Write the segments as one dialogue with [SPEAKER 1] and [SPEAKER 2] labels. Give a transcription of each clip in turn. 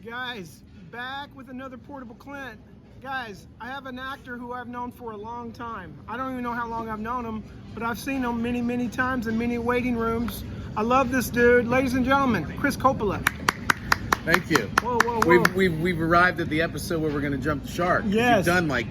[SPEAKER 1] Guys, back with another Portable Clint. Guys, I have an actor who I've known for a long time. I don't even know how long I've known him, but I've seen him many, many times in many waiting rooms. I love this dude. Ladies and gentlemen, Chris Coppola.
[SPEAKER 2] Thank you.
[SPEAKER 1] Whoa, whoa, whoa.
[SPEAKER 2] We've arrived at the episode where we're going to jump the shark.
[SPEAKER 1] Yes.
[SPEAKER 2] You've done like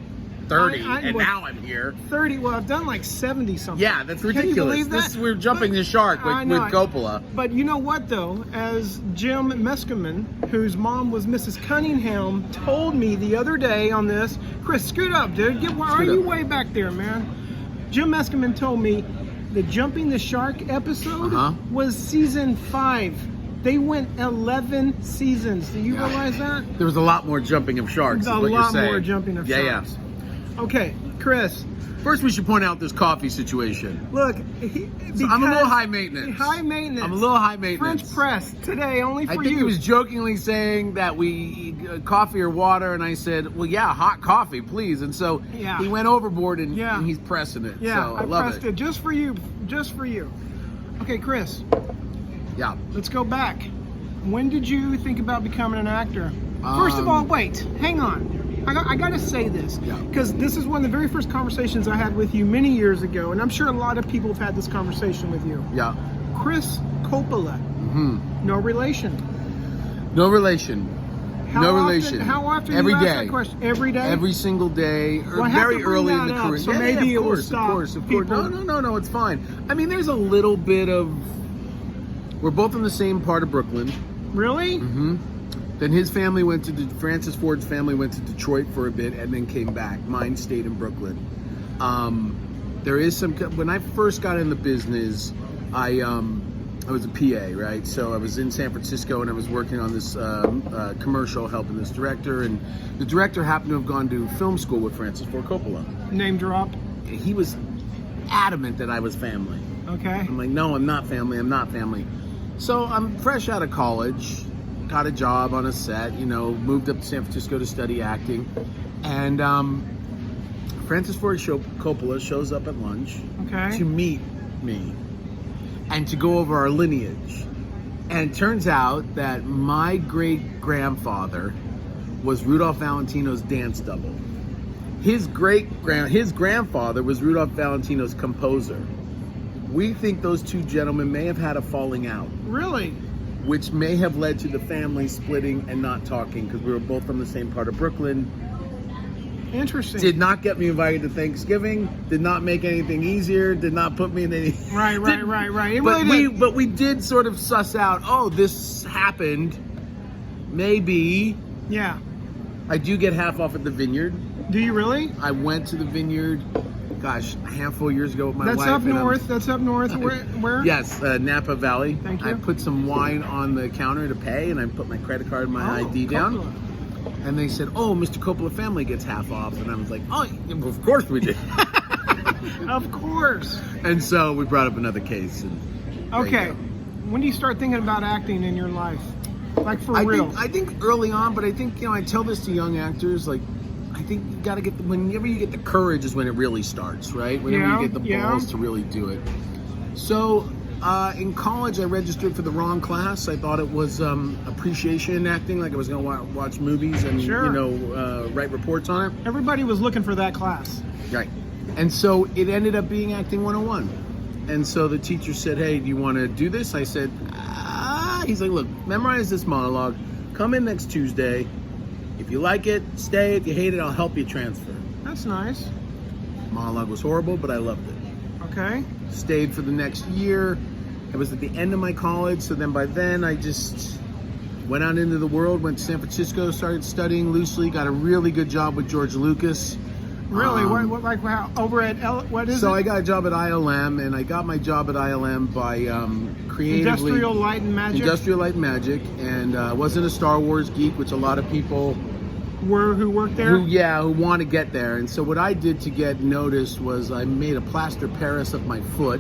[SPEAKER 2] 30, and
[SPEAKER 1] well,
[SPEAKER 2] now I'm here.
[SPEAKER 1] 30, well, I've done like 70 something.
[SPEAKER 2] Yeah, that's ridiculous.
[SPEAKER 1] Can you believe that?
[SPEAKER 2] We're jumping the shark with Coppola.
[SPEAKER 1] But you know what, though? As Jim Meskimen, whose mom was Mrs. Cunningham, told me the other day on this, Chris, scoot up, dude. Why are you way back there, man? Jim Meskimen told me the Jumping the Shark episode was season 5. They went 11 seasons. Do you realize that?
[SPEAKER 2] There was a lot more jumping of sharks.
[SPEAKER 1] A lot more jumping of sharks.
[SPEAKER 2] Yeah.
[SPEAKER 1] Okay, Chris.
[SPEAKER 2] First, we should point out this coffee situation.
[SPEAKER 1] Look,
[SPEAKER 2] I'm a little high maintenance.
[SPEAKER 1] High maintenance.
[SPEAKER 2] I'm a little high maintenance.
[SPEAKER 1] French press today, only for you.
[SPEAKER 2] I think he was jokingly saying that we coffee or water, and I said, "Well, yeah, hot coffee, please." And so he went overboard, and he's pressing it.
[SPEAKER 1] Yeah,
[SPEAKER 2] so I love
[SPEAKER 1] pressed it just for you, just for you. Okay, Chris.
[SPEAKER 2] Yeah.
[SPEAKER 1] Let's go back. When did you think about becoming an actor? First of all, wait, hang on. I got to say this, because this is one of the very first conversations I had with you many years ago, and I'm sure a lot of people have had this conversation with you.
[SPEAKER 2] Yeah.
[SPEAKER 1] Chris Coppola. No relation.
[SPEAKER 2] No relation. No relation.
[SPEAKER 1] How often
[SPEAKER 2] every
[SPEAKER 1] do you
[SPEAKER 2] day.
[SPEAKER 1] ask that question? Every day?
[SPEAKER 2] Every single day, or
[SPEAKER 1] well,
[SPEAKER 2] very early in the
[SPEAKER 1] up,
[SPEAKER 2] career.
[SPEAKER 1] So maybe
[SPEAKER 2] of
[SPEAKER 1] it will stop
[SPEAKER 2] Of course.
[SPEAKER 1] people.
[SPEAKER 2] No, it's fine. I mean, there's a little bit of... We're both in the same part of Brooklyn.
[SPEAKER 1] Really?
[SPEAKER 2] Then his family went to Francis Ford's family went to Detroit for a bit and then came back. Mine stayed in Brooklyn. There is some. When I first got in the business, I was a PA, right? So I was in San Francisco and I was working on this commercial, helping this director. And the director happened to have gone to film school with Francis Ford Coppola.
[SPEAKER 1] Name drop.
[SPEAKER 2] He was adamant that I was family.
[SPEAKER 1] Okay.
[SPEAKER 2] I'm like, no, I'm not family. I'm not family. So I'm fresh out of college, got a job on a set, moved up to San Francisco to study acting. And Francis Ford Coppola shows up at lunch to meet me and to go over our lineage. And it turns out that my great-grandfather was Rudolph Valentino's dance double. His grandfather was Rudolph Valentino's composer. We think those two gentlemen may have had a falling out.
[SPEAKER 1] Really?
[SPEAKER 2] Which may have led to the family splitting and not talking because we were both from the same part of Brooklyn.
[SPEAKER 1] Interesting.
[SPEAKER 2] Did not get me invited to Thanksgiving. Did not make anything easier. Did not put me in any...
[SPEAKER 1] Right.
[SPEAKER 2] But we did sort of suss out, this happened. Maybe.
[SPEAKER 1] Yeah.
[SPEAKER 2] I do get half off at the Vineyard.
[SPEAKER 1] Do you really?
[SPEAKER 2] I went to the Vineyard... Gosh, a handful of years ago with my wife.
[SPEAKER 1] That's up north. Where?
[SPEAKER 2] Yes, Napa Valley.
[SPEAKER 1] Thank you.
[SPEAKER 2] I put some wine on the counter to pay, and I put my credit card and my ID down. And they said, Mr. Coppola family gets half off. And I was like, of course we did.
[SPEAKER 1] Of course.
[SPEAKER 2] And so we brought up another case. And
[SPEAKER 1] okay. When do you start thinking about acting in your life? Like for real?
[SPEAKER 2] I think early on, but I think, I tell this to young actors, like, I think you got to whenever you get the courage is when it really starts, right? Whenever you get the balls to really do it. So in college, I registered for the wrong class. I thought it was appreciation in acting, like I was going to watch movies and, write reports on it.
[SPEAKER 1] Everybody was looking for that class.
[SPEAKER 2] Right. And so it ended up being Acting 101. And so the teacher said, hey, do you want to do this? I said, He's like, look, memorize this monologue. Come in next Tuesday. If you like it, stay. If you hate it, I'll help you transfer.
[SPEAKER 1] That's nice.
[SPEAKER 2] Monologue was horrible, but I loved it.
[SPEAKER 1] Okay.
[SPEAKER 2] Stayed for the next year. It was at the end of my college, so then by then I just went out into the world, went to San Francisco, started studying loosely, got a really good job with George Lucas.
[SPEAKER 1] Really? Over at what is it?
[SPEAKER 2] So I got a job at ILM, and I got my job at ILM by creatively...
[SPEAKER 1] Industrial Light and Magic,
[SPEAKER 2] and I wasn't a Star Wars geek, which a lot of people...
[SPEAKER 1] Who worked there?
[SPEAKER 2] Who want to get there. And so what I did to get noticed was I made a plaster Paris of my foot,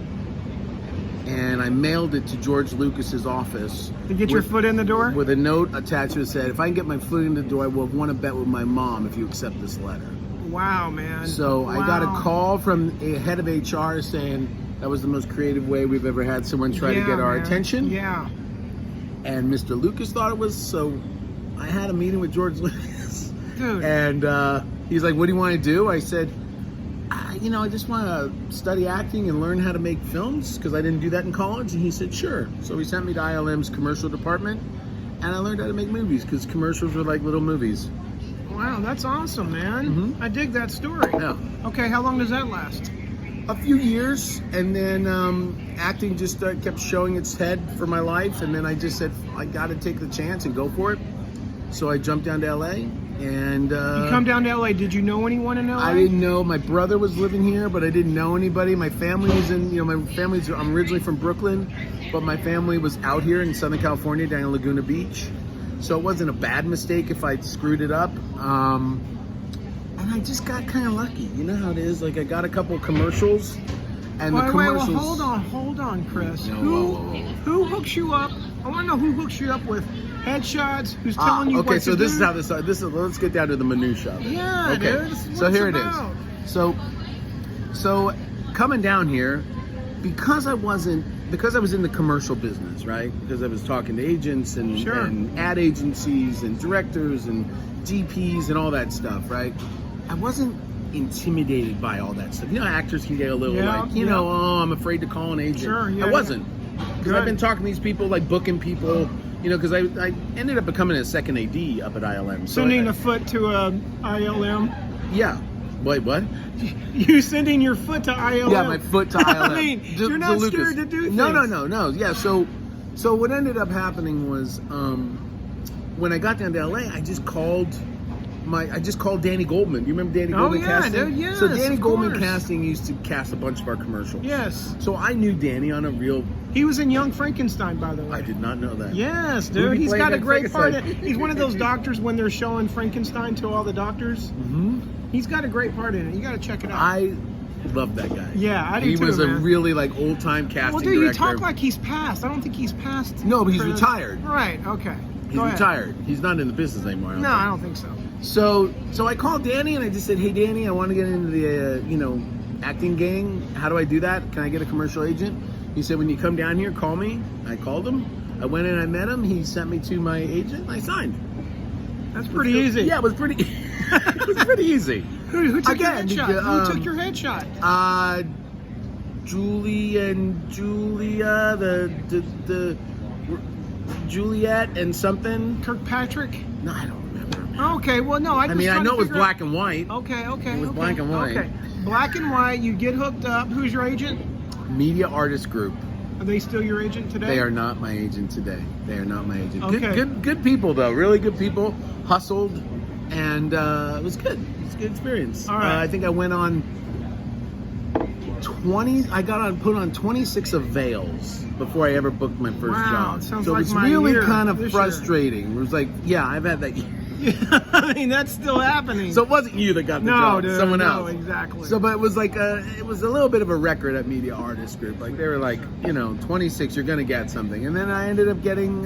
[SPEAKER 2] and I mailed it to George Lucas's office.
[SPEAKER 1] To get your foot in the door?
[SPEAKER 2] With a note attached that said, if I can get my foot in the door, I will want to bet with my mom if you accept this letter.
[SPEAKER 1] Wow, man.
[SPEAKER 2] So I got a call from a head of HR saying that was the most creative way we've ever had someone try to get our attention.
[SPEAKER 1] Yeah.
[SPEAKER 2] And Mr. Lucas thought it was so I had a meeting with George Lucas.
[SPEAKER 1] Dude.
[SPEAKER 2] And he's like, what do you want to do? I said, I just want to study acting and learn how to make films because I didn't do that in college. And he said, sure. So he sent me to ILM's commercial department, and I learned how to make movies because commercials were like little movies.
[SPEAKER 1] Wow, that's awesome, man.
[SPEAKER 2] Mm-hmm.
[SPEAKER 1] I dig that story.
[SPEAKER 2] Yeah.
[SPEAKER 1] Okay, how long does that last?
[SPEAKER 2] A few years, and then acting just kept showing its head for my life, and then I just said, I got to take the chance and go for it. So I jumped down to LA, and
[SPEAKER 1] You come down to LA. Did you know anyone in LA?
[SPEAKER 2] I didn't know. My brother was living here, but I didn't know anybody. My family was I'm originally from Brooklyn, but my family was out here in Southern California, down in Laguna Beach. So it wasn't a bad mistake if I screwed it up. And I just got kind of lucky. You know how it is? Like, I got a couple commercials, and the commercials...
[SPEAKER 1] Wait, hold on, Chris.
[SPEAKER 2] No,
[SPEAKER 1] Who hooks you up? I want to know who hooks you up with headshots, who's telling you what to do.
[SPEAKER 2] Okay, so this is how this is. Let's get down to the minutia.
[SPEAKER 1] Yeah,
[SPEAKER 2] okay.
[SPEAKER 1] dude. This is
[SPEAKER 2] So
[SPEAKER 1] what
[SPEAKER 2] here
[SPEAKER 1] it's
[SPEAKER 2] it
[SPEAKER 1] about.
[SPEAKER 2] is. So coming down here, because I was in the commercial business, right? Because I was talking to agents and,
[SPEAKER 1] Sure.
[SPEAKER 2] and ad agencies and directors and GPs and all that stuff, right? I wasn't intimidated by all that stuff. You know, actors can get a little I'm afraid to call an agent.
[SPEAKER 1] Sure, yeah.
[SPEAKER 2] I wasn't. Because I've been talking to these people, like booking people, because I ended up becoming a second AD up at ILM. So
[SPEAKER 1] Sending a foot to ILM.
[SPEAKER 2] Yeah. Wait, what?
[SPEAKER 1] You sending your foot to ILM?
[SPEAKER 2] Yeah, my foot to ILM.
[SPEAKER 1] I mean, you're not scared to do things.
[SPEAKER 2] No. Yeah, so what ended up happening was when I got down to LA, I just called Danny Goldman. You remember Danny Goldman casting?
[SPEAKER 1] Dude, yes,
[SPEAKER 2] so Danny
[SPEAKER 1] of
[SPEAKER 2] Goldman
[SPEAKER 1] course.
[SPEAKER 2] Casting used to cast a bunch of our commercials.
[SPEAKER 1] Yes.
[SPEAKER 2] So I knew Danny on a real...
[SPEAKER 1] He was in Young Frankenstein, by the way.
[SPEAKER 2] I did not know that.
[SPEAKER 1] Yes,
[SPEAKER 2] Who
[SPEAKER 1] dude.
[SPEAKER 2] did he
[SPEAKER 1] He's
[SPEAKER 2] play
[SPEAKER 1] got a
[SPEAKER 2] in
[SPEAKER 1] great part.
[SPEAKER 2] Frankenstein?
[SPEAKER 1] He's one of those doctors when they're showing Frankenstein to all the doctors.
[SPEAKER 2] Mm-hmm.
[SPEAKER 1] He's got a great part in it. You got to check it out.
[SPEAKER 2] I love that guy.
[SPEAKER 1] Yeah, I do
[SPEAKER 2] He
[SPEAKER 1] too,
[SPEAKER 2] was
[SPEAKER 1] man.
[SPEAKER 2] a really old time casting
[SPEAKER 1] Well, dude,
[SPEAKER 2] director.
[SPEAKER 1] you talk like he's passed. I don't think he's passed.
[SPEAKER 2] No, but he's
[SPEAKER 1] for-
[SPEAKER 2] retired.
[SPEAKER 1] Right. Okay.
[SPEAKER 2] He's
[SPEAKER 1] Go ahead.
[SPEAKER 2] retired. He's not in the business anymore.
[SPEAKER 1] No, I don't think so.
[SPEAKER 2] So I called Danny and I just said, hey, Danny, I want to get into the, acting gang. How do I do that? Can I get a commercial agent? He said, when you come down here, call me. I called him. I went in, I met him. He sent me to my agent and I signed.
[SPEAKER 1] That's pretty easy.
[SPEAKER 2] Yeah, it was pretty it was pretty easy.
[SPEAKER 1] Who took
[SPEAKER 2] Again,
[SPEAKER 1] your headshot? Who took your headshot?
[SPEAKER 2] Julie and Julia, the Juliet and something.
[SPEAKER 1] Kirkpatrick?
[SPEAKER 2] No, I don't remember.
[SPEAKER 1] Okay, well, no, I
[SPEAKER 2] know it was black and white.
[SPEAKER 1] Okay.
[SPEAKER 2] It was black and white.
[SPEAKER 1] Okay, black and white. You get hooked up. Who's your agent?
[SPEAKER 2] Media Artist Group.
[SPEAKER 1] Are they still your agent today?
[SPEAKER 2] They are not my agent today. They are not my agent.
[SPEAKER 1] Okay.
[SPEAKER 2] Good people though. Really good people. Hustled, and it was good. It was a good experience.
[SPEAKER 1] All right.
[SPEAKER 2] I think I went on 20. I put on 26 avails before I ever booked my first job.
[SPEAKER 1] It sounds
[SPEAKER 2] so
[SPEAKER 1] like
[SPEAKER 2] it was
[SPEAKER 1] my
[SPEAKER 2] really
[SPEAKER 1] year
[SPEAKER 2] kind of
[SPEAKER 1] this year.
[SPEAKER 2] frustrating. It was like, yeah, I've had that.
[SPEAKER 1] I mean, that's still happening.
[SPEAKER 2] So it wasn't you that got the job.
[SPEAKER 1] Dude,
[SPEAKER 2] someone
[SPEAKER 1] no,
[SPEAKER 2] else.
[SPEAKER 1] Exactly.
[SPEAKER 2] So, but it was like it was a little bit of a record at Media Artist Group. Like they were like, 26, you're gonna get something, and then I ended up getting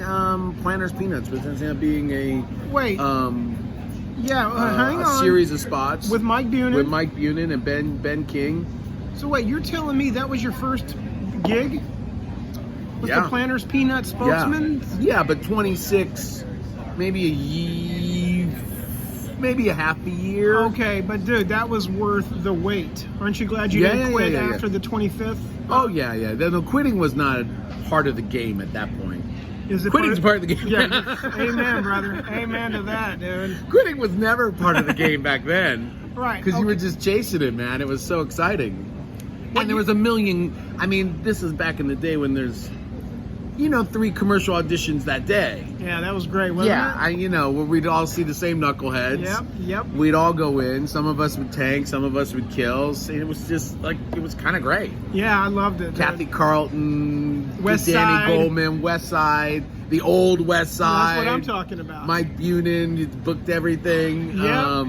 [SPEAKER 2] Planters Peanuts, which ended up being a
[SPEAKER 1] Wait. Hang
[SPEAKER 2] a
[SPEAKER 1] on.
[SPEAKER 2] series of spots
[SPEAKER 1] With Mike Bunin.
[SPEAKER 2] with Mike Bunin and Ben King.
[SPEAKER 1] So wait, you're telling me that was your first gig? Was
[SPEAKER 2] Yeah.
[SPEAKER 1] the Planters Peanut spokesman?
[SPEAKER 2] Yeah, but 26, maybe a half a year.
[SPEAKER 1] Okay, but dude, that was worth the wait. Aren't you glad you
[SPEAKER 2] Yeah,
[SPEAKER 1] didn't
[SPEAKER 2] yeah,
[SPEAKER 1] quit
[SPEAKER 2] yeah, yeah.
[SPEAKER 1] after the 25th?
[SPEAKER 2] Oh yeah. The quitting was not part of the game at that point.
[SPEAKER 1] Is it
[SPEAKER 2] Quitting's part of the game.
[SPEAKER 1] Yeah. Amen, brother. Amen to that, dude.
[SPEAKER 2] Quitting was never part of the game back then.
[SPEAKER 1] Right.
[SPEAKER 2] Because you
[SPEAKER 1] okay.
[SPEAKER 2] were just chasing it, man. It was so exciting. And there was a million. I mean, this is back in the day when there's, 3 commercial auditions that day.
[SPEAKER 1] Yeah, that was great, wasn't it?
[SPEAKER 2] Where we'd all see the same knuckleheads.
[SPEAKER 1] Yep.
[SPEAKER 2] We'd all go in. Some of us would tank. Some of us would kill. And it was just it was kind of great.
[SPEAKER 1] Yeah, I loved it.
[SPEAKER 2] Kathy Carlton,
[SPEAKER 1] West
[SPEAKER 2] Danny
[SPEAKER 1] Side.
[SPEAKER 2] Goldman, West Side, the old West Side.
[SPEAKER 1] That's what I'm talking about.
[SPEAKER 2] Mike Bunin, you booked everything.
[SPEAKER 1] Yep.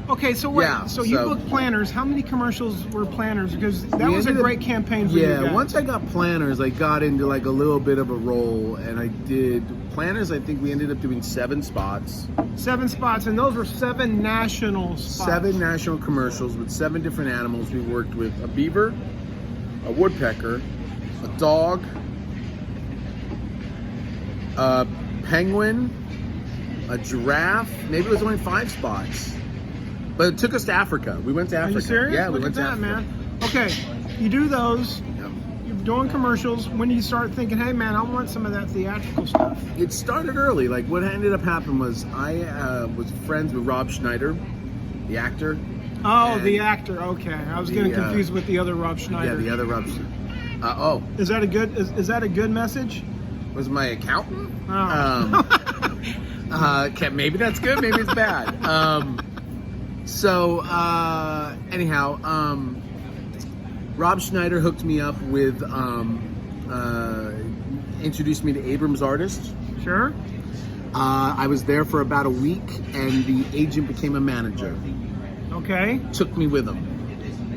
[SPEAKER 1] Okay, so wait.
[SPEAKER 2] Yeah,
[SPEAKER 1] you booked Planners. How many commercials were Planners? Because that was a great campaign for you guys.
[SPEAKER 2] Yeah, once I got Planners, I got into a little bit of a role, and I did Planners. I think we ended up doing 7 spots.
[SPEAKER 1] 7 spots, and those were 7 national spots.
[SPEAKER 2] 7 national commercials with 7 different animals. We worked with a beaver, a woodpecker, a dog, a penguin, a giraffe. Maybe it was only 5 spots. But it took us to Africa. We went to Africa.
[SPEAKER 1] Are you serious?
[SPEAKER 2] Yeah, we
[SPEAKER 1] Look
[SPEAKER 2] went
[SPEAKER 1] at
[SPEAKER 2] to
[SPEAKER 1] that,
[SPEAKER 2] Africa.
[SPEAKER 1] man. Okay, you do those.
[SPEAKER 2] Yeah.
[SPEAKER 1] You're doing commercials. When do you start thinking, hey, man, I want some of that theatrical stuff?
[SPEAKER 2] It started early. Like, what ended up happening was I was friends with Rob Schneider, the actor.
[SPEAKER 1] Oh,
[SPEAKER 2] And
[SPEAKER 1] the actor. Okay, I was getting confused with the other Rob Schneider.
[SPEAKER 2] Yeah, the other Rob.
[SPEAKER 1] Is that a good? Is that a good message?
[SPEAKER 2] Was my accountant?
[SPEAKER 1] Oh.
[SPEAKER 2] Maybe that's good. Maybe it's bad. Anyhow, Rob Schneider hooked me up with, introduced me to Abrams Artists.
[SPEAKER 1] Sure.
[SPEAKER 2] I was there for about a week, and the agent became a manager.
[SPEAKER 1] Okay.
[SPEAKER 2] Took me with him.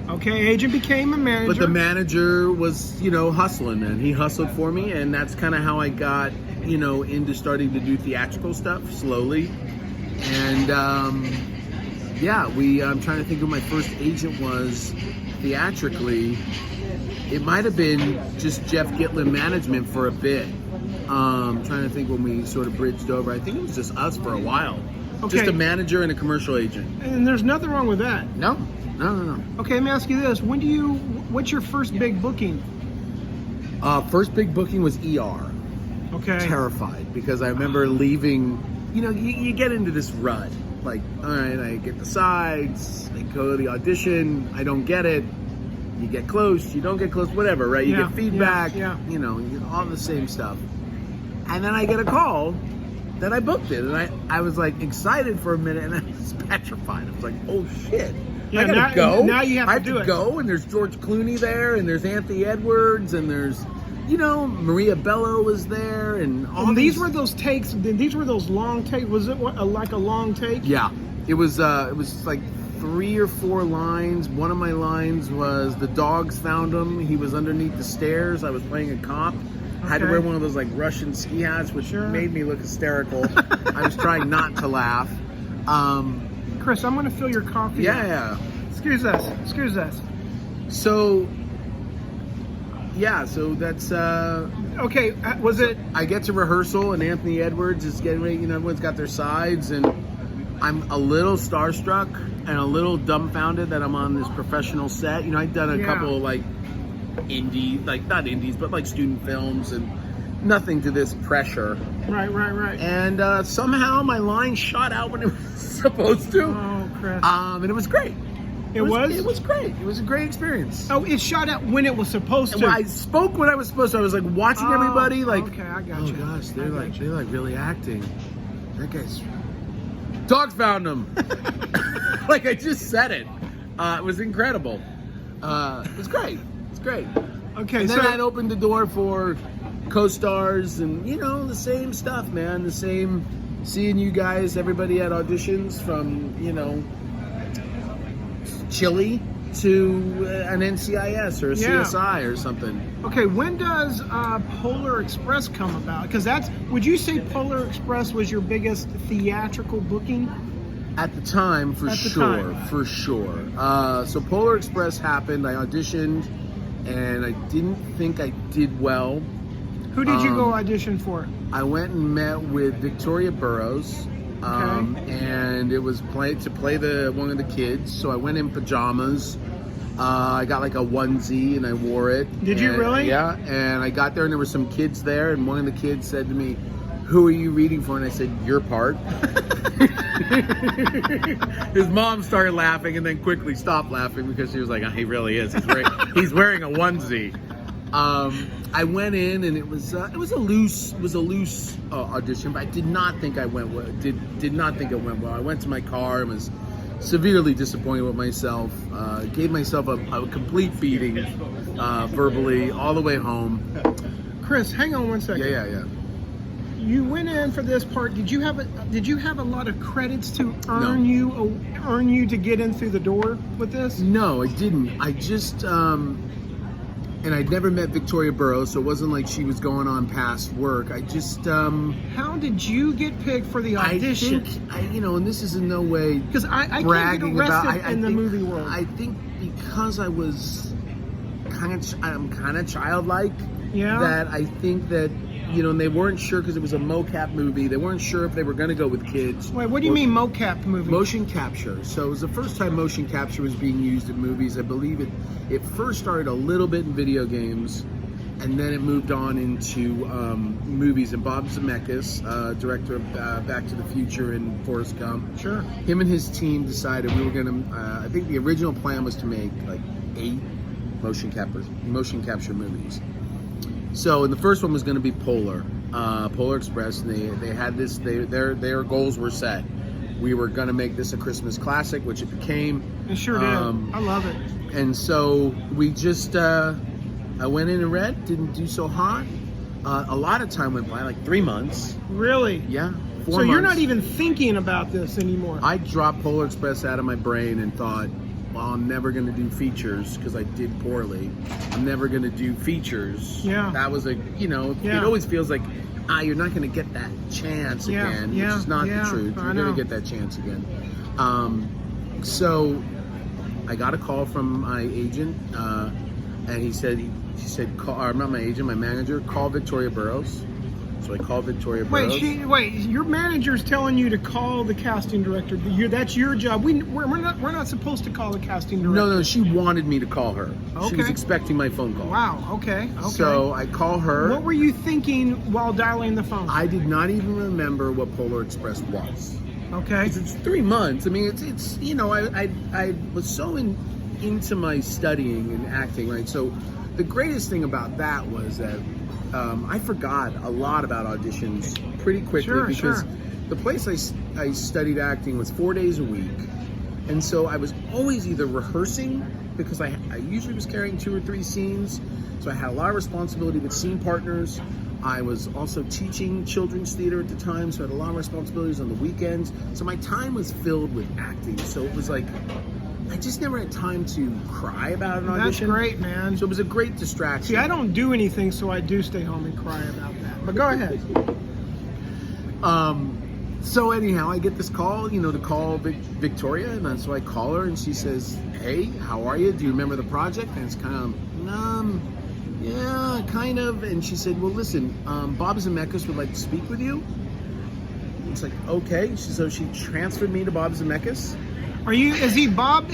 [SPEAKER 1] Okay, agent became a manager.
[SPEAKER 2] But the manager was, hustling, man. He hustled for me, and that's kind of how I got, into starting to do theatrical stuff slowly. And, I'm trying to think who my first agent was theatrically. It might have been just Jeff Gitlin Management for a bit. Trying to think when we sort of bridged over. I think it was just us for a while.
[SPEAKER 1] Okay.
[SPEAKER 2] Just a manager and a commercial agent.
[SPEAKER 1] And there's nothing wrong with that.
[SPEAKER 2] No.
[SPEAKER 1] Okay, let me ask you this. What's your first big booking?
[SPEAKER 2] First big booking was ER.
[SPEAKER 1] Okay.
[SPEAKER 2] Terrified because I remember leaving. You get into this rut. Like, all right, I get the sides. I go to the audition. I don't get it. You get close. You don't get close. Whatever, right? You get feedback.
[SPEAKER 1] Yeah.
[SPEAKER 2] You get all the same stuff. And then I get a call that I booked it, and I was like excited for a minute, and I was petrified. I was like, oh shit.
[SPEAKER 1] Yeah,
[SPEAKER 2] I gotta go.
[SPEAKER 1] Now you have
[SPEAKER 2] I
[SPEAKER 1] to do it.
[SPEAKER 2] Go, and there's George Clooney there, and there's Anthony Edwards, and there's, Maria Bello was there, and all
[SPEAKER 1] these were those takes. These were those long takes. Was it like a long take?
[SPEAKER 2] Yeah, it was like 3 or 4 lines. One of my lines was the dogs found him. He was underneath the stairs. I was playing a cop. I had to wear one of those like Russian ski hats, which made me look hysterical. I was trying not to laugh.
[SPEAKER 1] Chris, I'm going to fill your coffee.
[SPEAKER 2] Yeah.
[SPEAKER 1] Excuse us.
[SPEAKER 2] So that's
[SPEAKER 1] okay. Was it?
[SPEAKER 2] I get to rehearsal, and Anthony Edwards is getting ready. Everyone's got their sides, and I'm a little starstruck and a little dumbfounded that I'm on this professional set. I'd done a couple of like indie, like not indies, but like student films, and nothing to this pressure.
[SPEAKER 1] Right.
[SPEAKER 2] And somehow my line shot out when it was supposed to.
[SPEAKER 1] Oh, Chris.
[SPEAKER 2] And it was great.
[SPEAKER 1] It was?
[SPEAKER 2] It was great. It was a great experience.
[SPEAKER 1] Oh, it shot out when it was supposed to.
[SPEAKER 2] Well, I spoke when I was supposed to. I was like watching everybody like,
[SPEAKER 1] okay, I got you.
[SPEAKER 2] Oh gosh, they're like really acting. That guy's dogs found him. Like I just said it. It was incredible. It was great. It's great.
[SPEAKER 1] Okay,
[SPEAKER 2] and then that opened the door for co-stars and the same stuff, man. The same seeing you guys, everybody at auditions from Chile to an NCIS or a CSI or something.
[SPEAKER 1] Okay, when does Polar Express come about? Because would you say Polar Express was your biggest theatrical booking?
[SPEAKER 2] At the time, for sure. So Polar Express happened. I auditioned, and I didn't think I did well.
[SPEAKER 1] Who did you go audition for?
[SPEAKER 2] I went and met with Victoria Burrows. And it was to play one of the kids. So I went in pajamas. I got like a onesie and I wore it.
[SPEAKER 1] Did you really?
[SPEAKER 2] Yeah. And I got there and there were some kids there, and one of the kids said to me, "Who are you reading for?" And I said, "Your part." His mom started laughing and then quickly stopped laughing because she was like, "Oh, he really is. He's wearing a onesie." I went in and it was a loose audition, but I did not think I went well. Did not think it went well. I went to my car and was severely disappointed with myself. Gave myself a complete beating verbally all the way home.
[SPEAKER 1] Chris, hang on one second.
[SPEAKER 2] Yeah.
[SPEAKER 1] You went in for this part. Did you have a lot of credits to earn you to get in through the door with this?
[SPEAKER 2] No, I didn't. I just and I'd never met Victoria Burrows, so it wasn't like she was going on past work. I just
[SPEAKER 1] How did you get picked for the audition?
[SPEAKER 2] I think and this is in no way
[SPEAKER 1] because I
[SPEAKER 2] bragging
[SPEAKER 1] can't get arrested
[SPEAKER 2] about
[SPEAKER 1] in the movie world.
[SPEAKER 2] I think because I was I'm kind of childlike.
[SPEAKER 1] Yeah.
[SPEAKER 2] That I think that and they weren't sure because it was a mocap movie. They weren't sure if they were going to go with kids.
[SPEAKER 1] Wait, what do you mean mocap movie?
[SPEAKER 2] Motion capture. So it was the first time motion capture was being used in movies. I believe it first started a little bit in video games, and then it moved on into movies. And Bob Zemeckis, director of Back to the Future and Forrest Gump,
[SPEAKER 1] Sure.
[SPEAKER 2] him and his team decided we were going to. I think the original plan was to make like 8 motion capture movies. So, and the first one was going to be Polar Express, and they had this. Their goals were set. We were going to make this a Christmas classic, which it became.
[SPEAKER 1] It sure did. I love it.
[SPEAKER 2] And so we just, I went in and read. Didn't do so hot. A lot of time went by, like 3 months.
[SPEAKER 1] Really?
[SPEAKER 2] Yeah. 4
[SPEAKER 1] So
[SPEAKER 2] months.
[SPEAKER 1] you're not even thinking about this anymore.
[SPEAKER 2] I dropped Polar Express out of my brain and thought, well, I'm never going to do features because I did poorly. I'm never going to do features.
[SPEAKER 1] Yeah.
[SPEAKER 2] That was it always feels like, you're not going to get that chance again, which is not the truth. You're going to get that chance again. So I got a call from my agent, and she said, not my agent, my manager, call Victoria Burrows. So I called Victoria Burrows.
[SPEAKER 1] Wait, your manager's telling you to call the casting director. That's your job. We're not supposed to call the casting director.
[SPEAKER 2] No, she wanted me to call her.
[SPEAKER 1] Okay.
[SPEAKER 2] She was expecting my phone call.
[SPEAKER 1] Wow, okay.
[SPEAKER 2] So I call her.
[SPEAKER 1] What were you thinking while dialing the phone?
[SPEAKER 2] I did not even remember what Polar Express was.
[SPEAKER 1] Okay.
[SPEAKER 2] It's 3 months. I mean, it's I was so into my studying and acting, right? So the greatest thing about that was that I forgot a lot about auditions pretty quickly because the place I studied acting was 4 days a week. And so I was always either rehearsing because I usually was carrying 2 or 3 scenes. So I had a lot of responsibility with scene partners. I was also teaching children's theater at the time, so I had a lot of responsibilities on the weekends. So my time was filled with acting. So it was like, I just never had time to cry about an audition.
[SPEAKER 1] That's great, man.
[SPEAKER 2] So it was a great distraction.
[SPEAKER 1] See, I don't do anything, so I do stay home and cry about that. But go ahead.
[SPEAKER 2] So anyhow, I get this call, to call Victoria, and so I call her, and she says, "Hey, how are you? Do you remember the project?" And it's kind of, yeah, kind of. And she said, "Well, listen, Bob Zemeckis would like to speak with you." It's like, okay. So she transferred me to Bob Zemeckis.
[SPEAKER 1] Is he Robert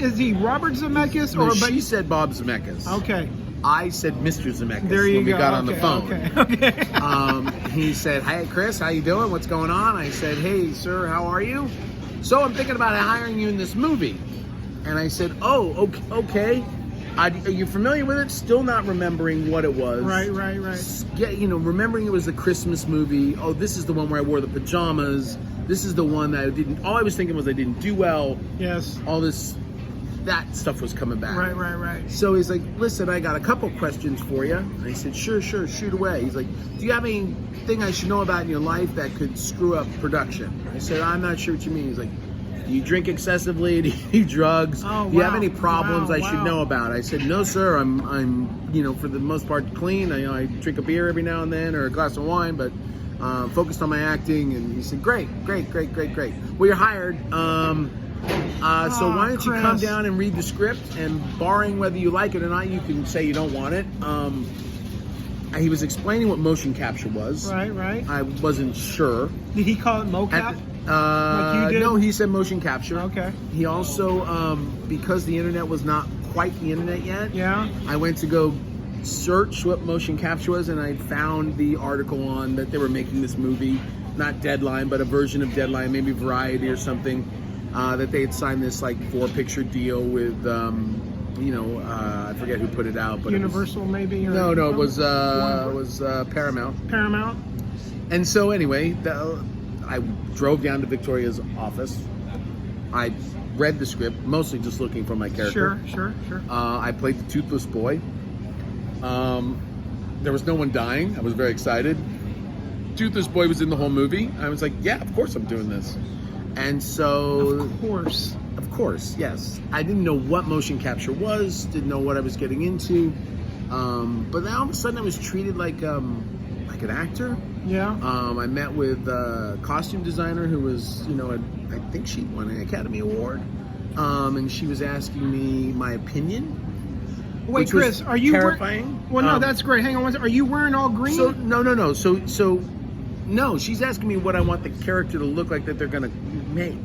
[SPEAKER 1] Zemeckis?
[SPEAKER 2] No, she said Bob Zemeckis.
[SPEAKER 1] Okay.
[SPEAKER 2] I said Mr. Zemeckis
[SPEAKER 1] there you
[SPEAKER 2] when we
[SPEAKER 1] go.
[SPEAKER 2] got on the phone.
[SPEAKER 1] Okay.
[SPEAKER 2] He said, "Hey, Chris, how you doing? What's going on?" I said, "Hey, sir, how are you? So I'm thinking about hiring you in this movie." And I said, "Oh, okay. Are you familiar with it?" Still not remembering what it was.
[SPEAKER 1] Right.
[SPEAKER 2] Yeah, remembering it was a Christmas movie. Oh, this is the one where I wore the pajamas. This is the one that I didn't. All I was thinking was I didn't do well.
[SPEAKER 1] Yes.
[SPEAKER 2] All that stuff was coming back.
[SPEAKER 1] Right.
[SPEAKER 2] So he's like, "Listen, I got a couple questions for you." And I said, Sure, shoot away. He's like, "Do you have anything I should know about in your life that could screw up production?" I said, "I'm not sure what you mean." He's like, "Do you drink excessively? Do you do drugs?
[SPEAKER 1] Oh,
[SPEAKER 2] Do you have any problems I should
[SPEAKER 1] wow.
[SPEAKER 2] know about?" I said, "No, sir. I'm for the most part clean. I drink a beer every now and then or a glass of wine, but focused on my acting." And he said, Great. Well, you're hired. So why don't you come down and read the script, and barring whether you like it or not, you can say you don't want it. He was explaining what motion capture was.
[SPEAKER 1] Right.
[SPEAKER 2] I wasn't sure.
[SPEAKER 1] Did he call it mocap?
[SPEAKER 2] Like
[SPEAKER 1] you did?
[SPEAKER 2] No, he said motion capture.
[SPEAKER 1] Okay.
[SPEAKER 2] He also, because the internet was not quite the internet yet, I went to go search what motion capture was, and I found the article on that they were making this movie, not Deadline, but a version of Deadline, maybe Variety or something, that they had signed this like 4-picture deal with, I forget who put it out, but
[SPEAKER 1] Universal maybe? Or
[SPEAKER 2] no, it was Paramount.
[SPEAKER 1] Paramount.
[SPEAKER 2] And so anyway, I drove down to Victoria's office. I read the script, mostly just looking for my character.
[SPEAKER 1] Sure.
[SPEAKER 2] I played the toothless boy. There was no one dying. I was very excited. Toothless boy was in the whole movie. I was like, yeah, of course I'm doing this. And so... Of course, yes. I didn't know what motion capture was, didn't know what I was getting into. But then all of a sudden I was treated like an actor.
[SPEAKER 1] Yeah.
[SPEAKER 2] I met with a costume designer who was, I think she won an Academy Award. And she was asking me my opinion
[SPEAKER 1] Wait,
[SPEAKER 2] which
[SPEAKER 1] Chris,
[SPEAKER 2] was
[SPEAKER 1] are you
[SPEAKER 2] terrifying.
[SPEAKER 1] Well, no, that's great. Hang on one second. Are you wearing all green?
[SPEAKER 2] So no. No, she's asking me what I want the character to look like that they're gonna make.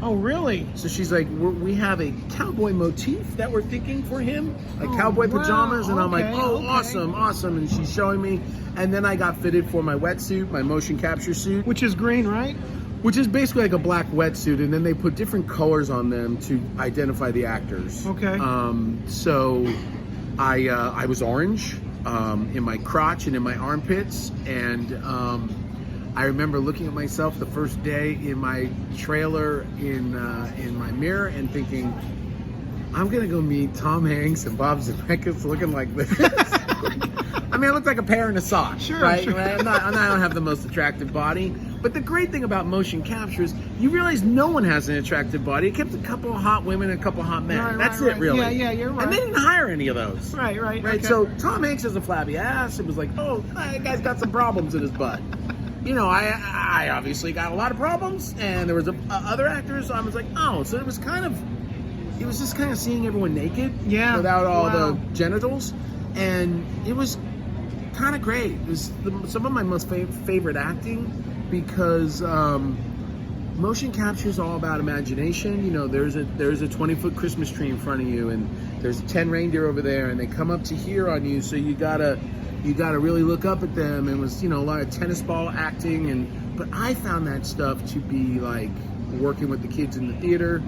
[SPEAKER 1] Oh, really?
[SPEAKER 2] So she's like, we have a cowboy motif that we're thinking for him, like
[SPEAKER 1] Oh,
[SPEAKER 2] cowboy
[SPEAKER 1] wow.
[SPEAKER 2] pajamas, and I'm like,
[SPEAKER 1] Okay,
[SPEAKER 2] oh,
[SPEAKER 1] okay.
[SPEAKER 2] awesome, and she's showing me, and then I got fitted for my wetsuit, my motion capture suit,
[SPEAKER 1] Which is green, right?
[SPEAKER 2] which is basically like a black wetsuit, and then they put different colors on them to identify the actors.
[SPEAKER 1] Okay.
[SPEAKER 2] So I was orange in my crotch and in my armpits, and I remember looking at myself the first day in my trailer in my mirror and thinking, I'm gonna go meet Tom Hanks and Bob Zemeckis looking like this. I mean, I look like a pear in a sock,
[SPEAKER 1] Sure,
[SPEAKER 2] right?
[SPEAKER 1] sure.
[SPEAKER 2] I don't have the most attractive body, but the great thing about motion capture is you realize no one has an attractive body. It kept a couple of hot women and a couple of hot men.
[SPEAKER 1] Right,
[SPEAKER 2] That's
[SPEAKER 1] right,
[SPEAKER 2] it,
[SPEAKER 1] right.
[SPEAKER 2] really.
[SPEAKER 1] Yeah, you're right.
[SPEAKER 2] And they didn't hire any of those.
[SPEAKER 1] Right. Okay.
[SPEAKER 2] So Tom Hanks has a flabby ass. It was like, oh, that guy's got some problems in his butt. You know, I obviously got a lot of problems, and there was other actors. So I was like, oh, so it was just kind of seeing everyone naked,
[SPEAKER 1] Yeah.
[SPEAKER 2] without all
[SPEAKER 1] Wow.
[SPEAKER 2] the genitals, and it was kind of great. It was some of my most favorite acting because motion capture is all about imagination. You know, there's a 20-foot Christmas tree in front of you, and there's 10 reindeer over there, and they come up to here on you, so you gotta really look up at them. And it was, you know, a lot of tennis ball acting, but I found that stuff to be like working with the kids in the theater.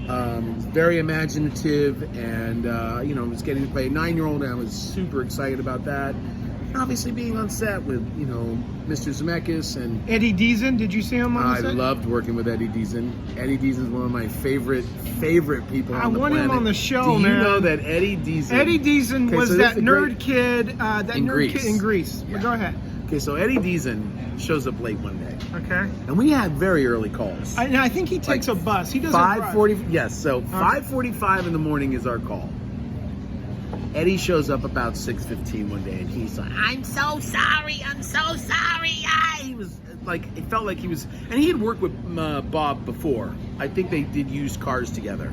[SPEAKER 2] It was very imaginative, and you know, I was getting to play a 9-year-old, and I was super excited about that. And obviously being on set with, you know, Mr. Zemeckis and
[SPEAKER 1] Eddie Deason, did you see him on the
[SPEAKER 2] I
[SPEAKER 1] set?
[SPEAKER 2] loved working with Eddie Deason. Eddie Deason is one of my favorite people on the planet.
[SPEAKER 1] I want him on the show,
[SPEAKER 2] Do you
[SPEAKER 1] man.
[SPEAKER 2] know that Eddie Deason?
[SPEAKER 1] Eddie Deason
[SPEAKER 2] Okay,
[SPEAKER 1] was
[SPEAKER 2] so
[SPEAKER 1] that
[SPEAKER 2] this is
[SPEAKER 1] nerd
[SPEAKER 2] great-
[SPEAKER 1] kid,
[SPEAKER 2] In Greece.
[SPEAKER 1] kid in Greece. But go ahead.
[SPEAKER 2] Okay, so Eddie Deason shows up late one day,
[SPEAKER 1] Okay.
[SPEAKER 2] and we had very early calls.
[SPEAKER 1] I think he takes a bus. He doesn't
[SPEAKER 2] 5:40. Yes, so 5:45 in the morning is our call. Eddie shows up about 6:15 one day, and he's like, I'm so sorry. He was like, it felt like he was, and he had worked with Bob before. I think they did used cars together.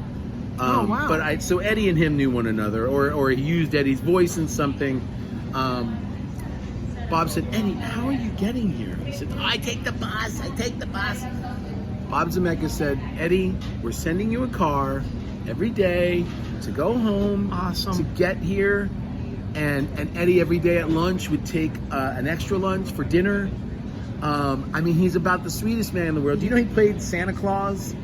[SPEAKER 1] Oh, wow.
[SPEAKER 2] But so Eddie and him knew one another, or he used Eddie's voice in something. Bob said, Eddie, how are you getting here? He said, I take the bus. Bob Zemeckis said, Eddie, we're sending you a car every day to go home,
[SPEAKER 1] Awesome.
[SPEAKER 2] to get here. And Eddie every day at lunch would take an extra lunch for dinner. I mean, he's about the sweetest man in the world. Do you know he played Santa Claus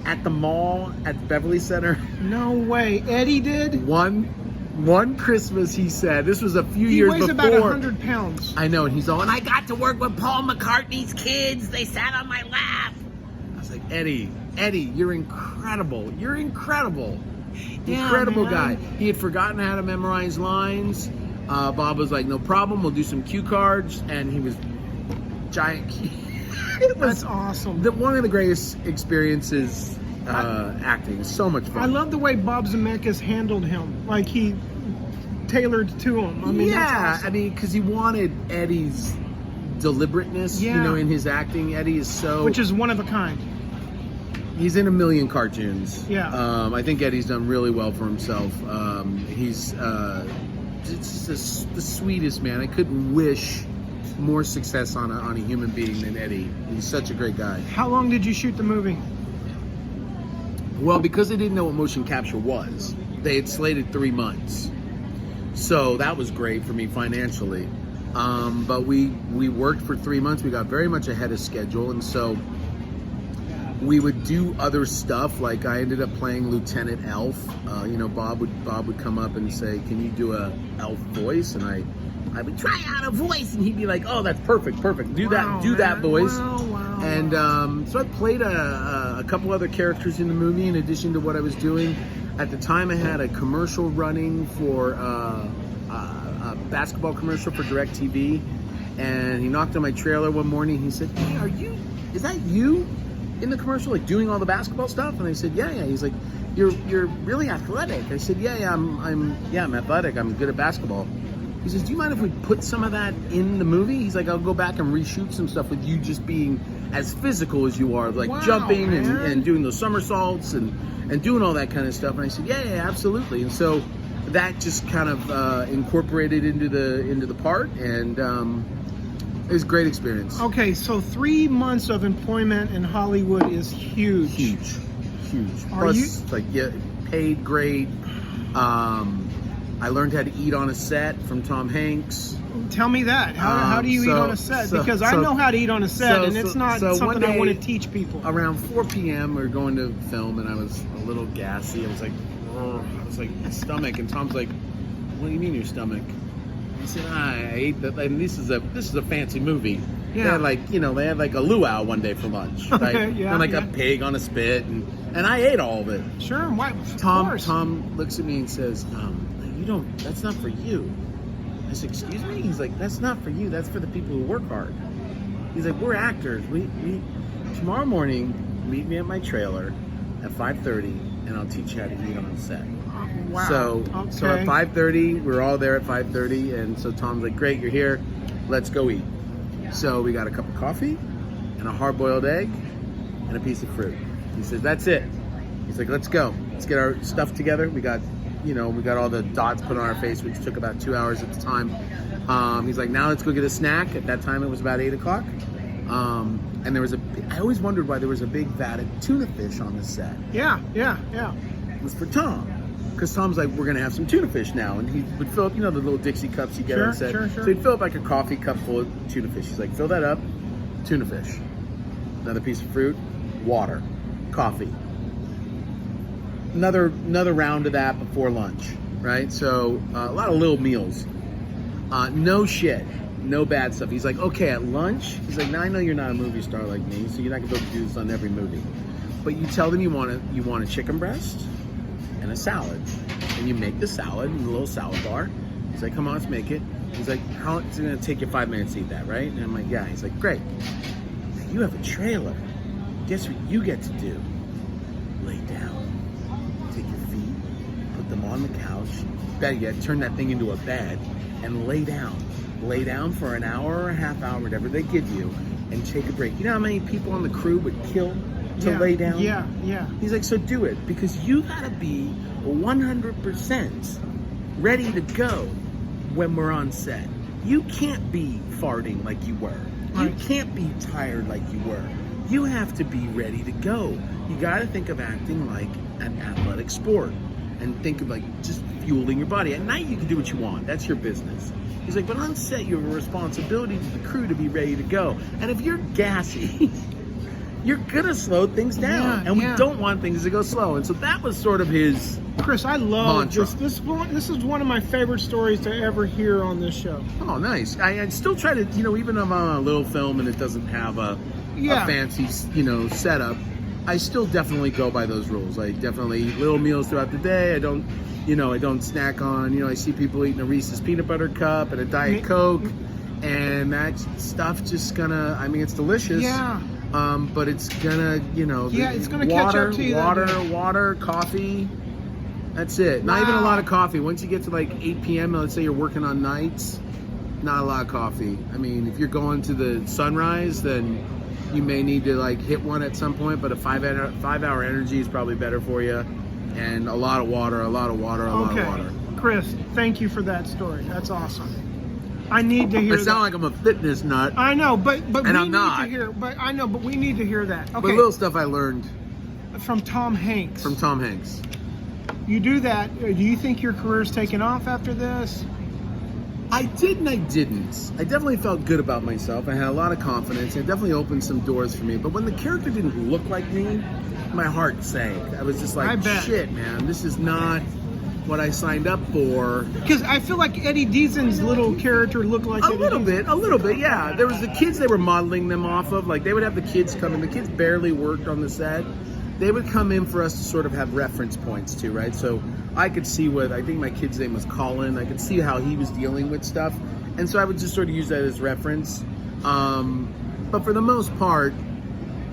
[SPEAKER 2] at the mall at the Beverly Center?
[SPEAKER 1] No way. Eddie did?
[SPEAKER 2] One Christmas, he said, this was a few
[SPEAKER 1] He
[SPEAKER 2] years
[SPEAKER 1] weighs
[SPEAKER 2] before.
[SPEAKER 1] about 100 pounds.
[SPEAKER 2] I know, and he's all, and I got to work with Paul McCartney's kids. They sat on my lap. I was like, Eddie, you're incredible.
[SPEAKER 1] Yeah,
[SPEAKER 2] Incredible
[SPEAKER 1] man.
[SPEAKER 2] guy. He had forgotten how to memorize lines. Bob was like, no problem, we'll do some cue cards. And he was giant. It was
[SPEAKER 1] That's awesome.
[SPEAKER 2] one of the greatest experiences acting. So much fun.
[SPEAKER 1] I love the way Bob Zemeckis handled him. Like he tailored to him. I mean,
[SPEAKER 2] yeah,
[SPEAKER 1] that's awesome.
[SPEAKER 2] I mean, because he wanted Eddie's deliberateness, you
[SPEAKER 1] Yeah.
[SPEAKER 2] know, in his acting. Eddie is so...
[SPEAKER 1] Which is one of a kind.
[SPEAKER 2] He's in a million cartoons.
[SPEAKER 1] Yeah.
[SPEAKER 2] I think Eddie's done really well for himself. He's just the sweetest man. I couldn't wish more success on a human being than Eddie. He's such a great guy.
[SPEAKER 1] How long did you shoot the movie?
[SPEAKER 2] Well, because they didn't know what motion capture was, they had slated 3 months. So that was great for me financially. But we worked for 3 months. We got very much ahead of schedule, and so we would do other stuff. Like I ended up playing Lieutenant Elf. You know, Bob would come up and say, "Can you do a elf voice?" And I would try out a voice, and he'd be like, "Oh, that's perfect. Do
[SPEAKER 1] Wow,
[SPEAKER 2] that
[SPEAKER 1] man.
[SPEAKER 2] voice."
[SPEAKER 1] Wow.
[SPEAKER 2] And so I played a couple other characters in the movie in addition to what I was doing. At the time, I had a commercial running for a basketball commercial for DirecTV, and he knocked on my trailer one morning. He said, "Hey, is that you in the commercial, like doing all the basketball stuff?" And I said, "Yeah." He's like, "You're really athletic." I said, "Yeah, I'm athletic. I'm good at basketball." He says, "Do you mind if we put some of that in the movie?" He's like, "I'll go back and reshoot some stuff with you just being as physical as you are, like
[SPEAKER 1] Wow,
[SPEAKER 2] jumping
[SPEAKER 1] man.
[SPEAKER 2] and doing those somersaults and doing all that kind of stuff." And I said, yeah, absolutely. And so that just kind of incorporated into the part, and it was a great experience.
[SPEAKER 1] Okay, so 3 months of employment in Hollywood is huge.
[SPEAKER 2] Huge.
[SPEAKER 1] Are
[SPEAKER 2] Plus, like, yeah, paid great. I learned how to eat on a set from Tom Hanks.
[SPEAKER 1] Tell me that. How do you eat on a set? Because I know how to eat on a set, and it's not something I want to teach people.
[SPEAKER 2] Around 4 p.m. we were going to film, and I was a little gassy. I was like, my stomach. And Tom's like, "What do you mean your stomach?" I said, "I ate that." And this is a fancy movie.
[SPEAKER 1] Yeah.
[SPEAKER 2] They had like a luau one day for lunch, right?
[SPEAKER 1] Okay, yeah,
[SPEAKER 2] and like
[SPEAKER 1] yeah.
[SPEAKER 2] a pig on a spit, and I ate all of it.
[SPEAKER 1] Sure, why? Of course.
[SPEAKER 2] Tom looks at me and says, that's not for you." I said, "Excuse me?" He's like, "That's not for you. That's for the people who work hard." He's like, "We're actors. We tomorrow morning, meet me at my trailer at 5:30, and I'll teach you how to eat on set."
[SPEAKER 1] Wow.
[SPEAKER 2] So at 5:30, we're all there at 5:30, and so Tom's like, "Great, you're here. Let's go eat." So we got a cup of coffee and a hard-boiled egg and a piece of fruit. He says, "That's it." He's like, "Let's go. Let's get our stuff together." We got all the dots put on our face, which took about 2 hours at the time. He's like, "Now let's go get a snack." At that time, it was about 8 o'clock. And I always wondered why there was a big vat of tuna fish on the set.
[SPEAKER 1] Yeah.
[SPEAKER 2] It was for Tom. Because Tom's like, "We're going to have some tuna fish now." And he would fill up, the little Dixie cups you get on set.
[SPEAKER 1] Sure.
[SPEAKER 2] So he'd fill up like a coffee cup full of tuna fish. He's like, "Fill that up, tuna fish. Another piece of fruit, water, coffee. Another round of that before lunch," right? So a lot of little meals. No shit. No bad stuff. He's like, "Okay, at lunch," he's like, "Now I know you're not a movie star like me, so you're not going to be able to do this on every movie. But you tell them you want a chicken breast and a salad. And you make the salad in a little salad bar." He's like, "Come on, let's make it." He's like, "It's going to take you 5 minutes to eat that, right?" And I'm like, "Yeah." He's like, "Great. You have a trailer. Guess what you get to do? Lay down. Take your feet, put them on the couch, better yet, turn that thing into a bed, and lay down. Lay down for an hour or a half hour, whatever they give you, and take a break." You know how many people on the crew would kill to lay down?
[SPEAKER 1] Yeah.
[SPEAKER 2] He's like, "So do it, because you gotta be 100% ready to go when we're on set. You can't be farting like you were. You
[SPEAKER 1] Right.
[SPEAKER 2] can't be tired like you were. You have to be ready to go. You gotta think of acting like an athletic sport, and think of like just fueling your body. At night you can do what you want. That's your business." He's like, "But on set you have a responsibility to the crew to be ready to go. And if you're gassy, you're gonna slow things down. And we don't want things to go slow." And so that was sort of his
[SPEAKER 1] Chris, I love
[SPEAKER 2] mantra.
[SPEAKER 1] this. This is one of my favorite stories to ever hear on this show.
[SPEAKER 2] Oh, nice. I still try to, even if I'm on a little film and it doesn't have a fancy, setup, I still definitely go by those rules. I definitely eat little meals throughout the day. I don't snack on, I see people eating a Reese's peanut butter cup and a Diet Coke, and that stuff just gonna, it's delicious.
[SPEAKER 1] Yeah.
[SPEAKER 2] But it's gonna,
[SPEAKER 1] it's gonna catch up to you.
[SPEAKER 2] Water, coffee. That's it. Not even a lot of coffee. Once you get to like 8 p.m., let's say you're working on nights, not a lot of coffee. If you're going to the sunrise, then you may need to like hit one at some point, but a 5-hour energy is probably better for you. And a lot of water, a lot of water.
[SPEAKER 1] Chris, thank you for that story. That's awesome. I need to hear
[SPEAKER 2] I sound like I'm a fitness nut.
[SPEAKER 1] I know, but
[SPEAKER 2] and
[SPEAKER 1] we
[SPEAKER 2] I'm
[SPEAKER 1] need
[SPEAKER 2] not.
[SPEAKER 1] to hear. But I know, but we need to hear that. Okay.
[SPEAKER 2] But little stuff I learned
[SPEAKER 1] from Tom Hanks.
[SPEAKER 2] from Tom Hanks.
[SPEAKER 1] You do that. Do you think your career's taken off after this?
[SPEAKER 2] I did and I didn't. I definitely felt good about myself. I had a lot of confidence. It definitely opened some doors for me. But when the character didn't look like me, my heart sank. I was just like, shit, man, this is not what I signed up for.
[SPEAKER 1] Because I feel like Eddie Deaton's little character looked like
[SPEAKER 2] a little bit, yeah. There was the kids they were modeling them off of. Like, they would have the kids come in. The kids barely worked on the set. They would come in for us to sort of have reference points too, right? So I could see I think my kid's name was Colin. I could see how he was dealing with stuff. And so I would just sort of use that as reference. But for the most part,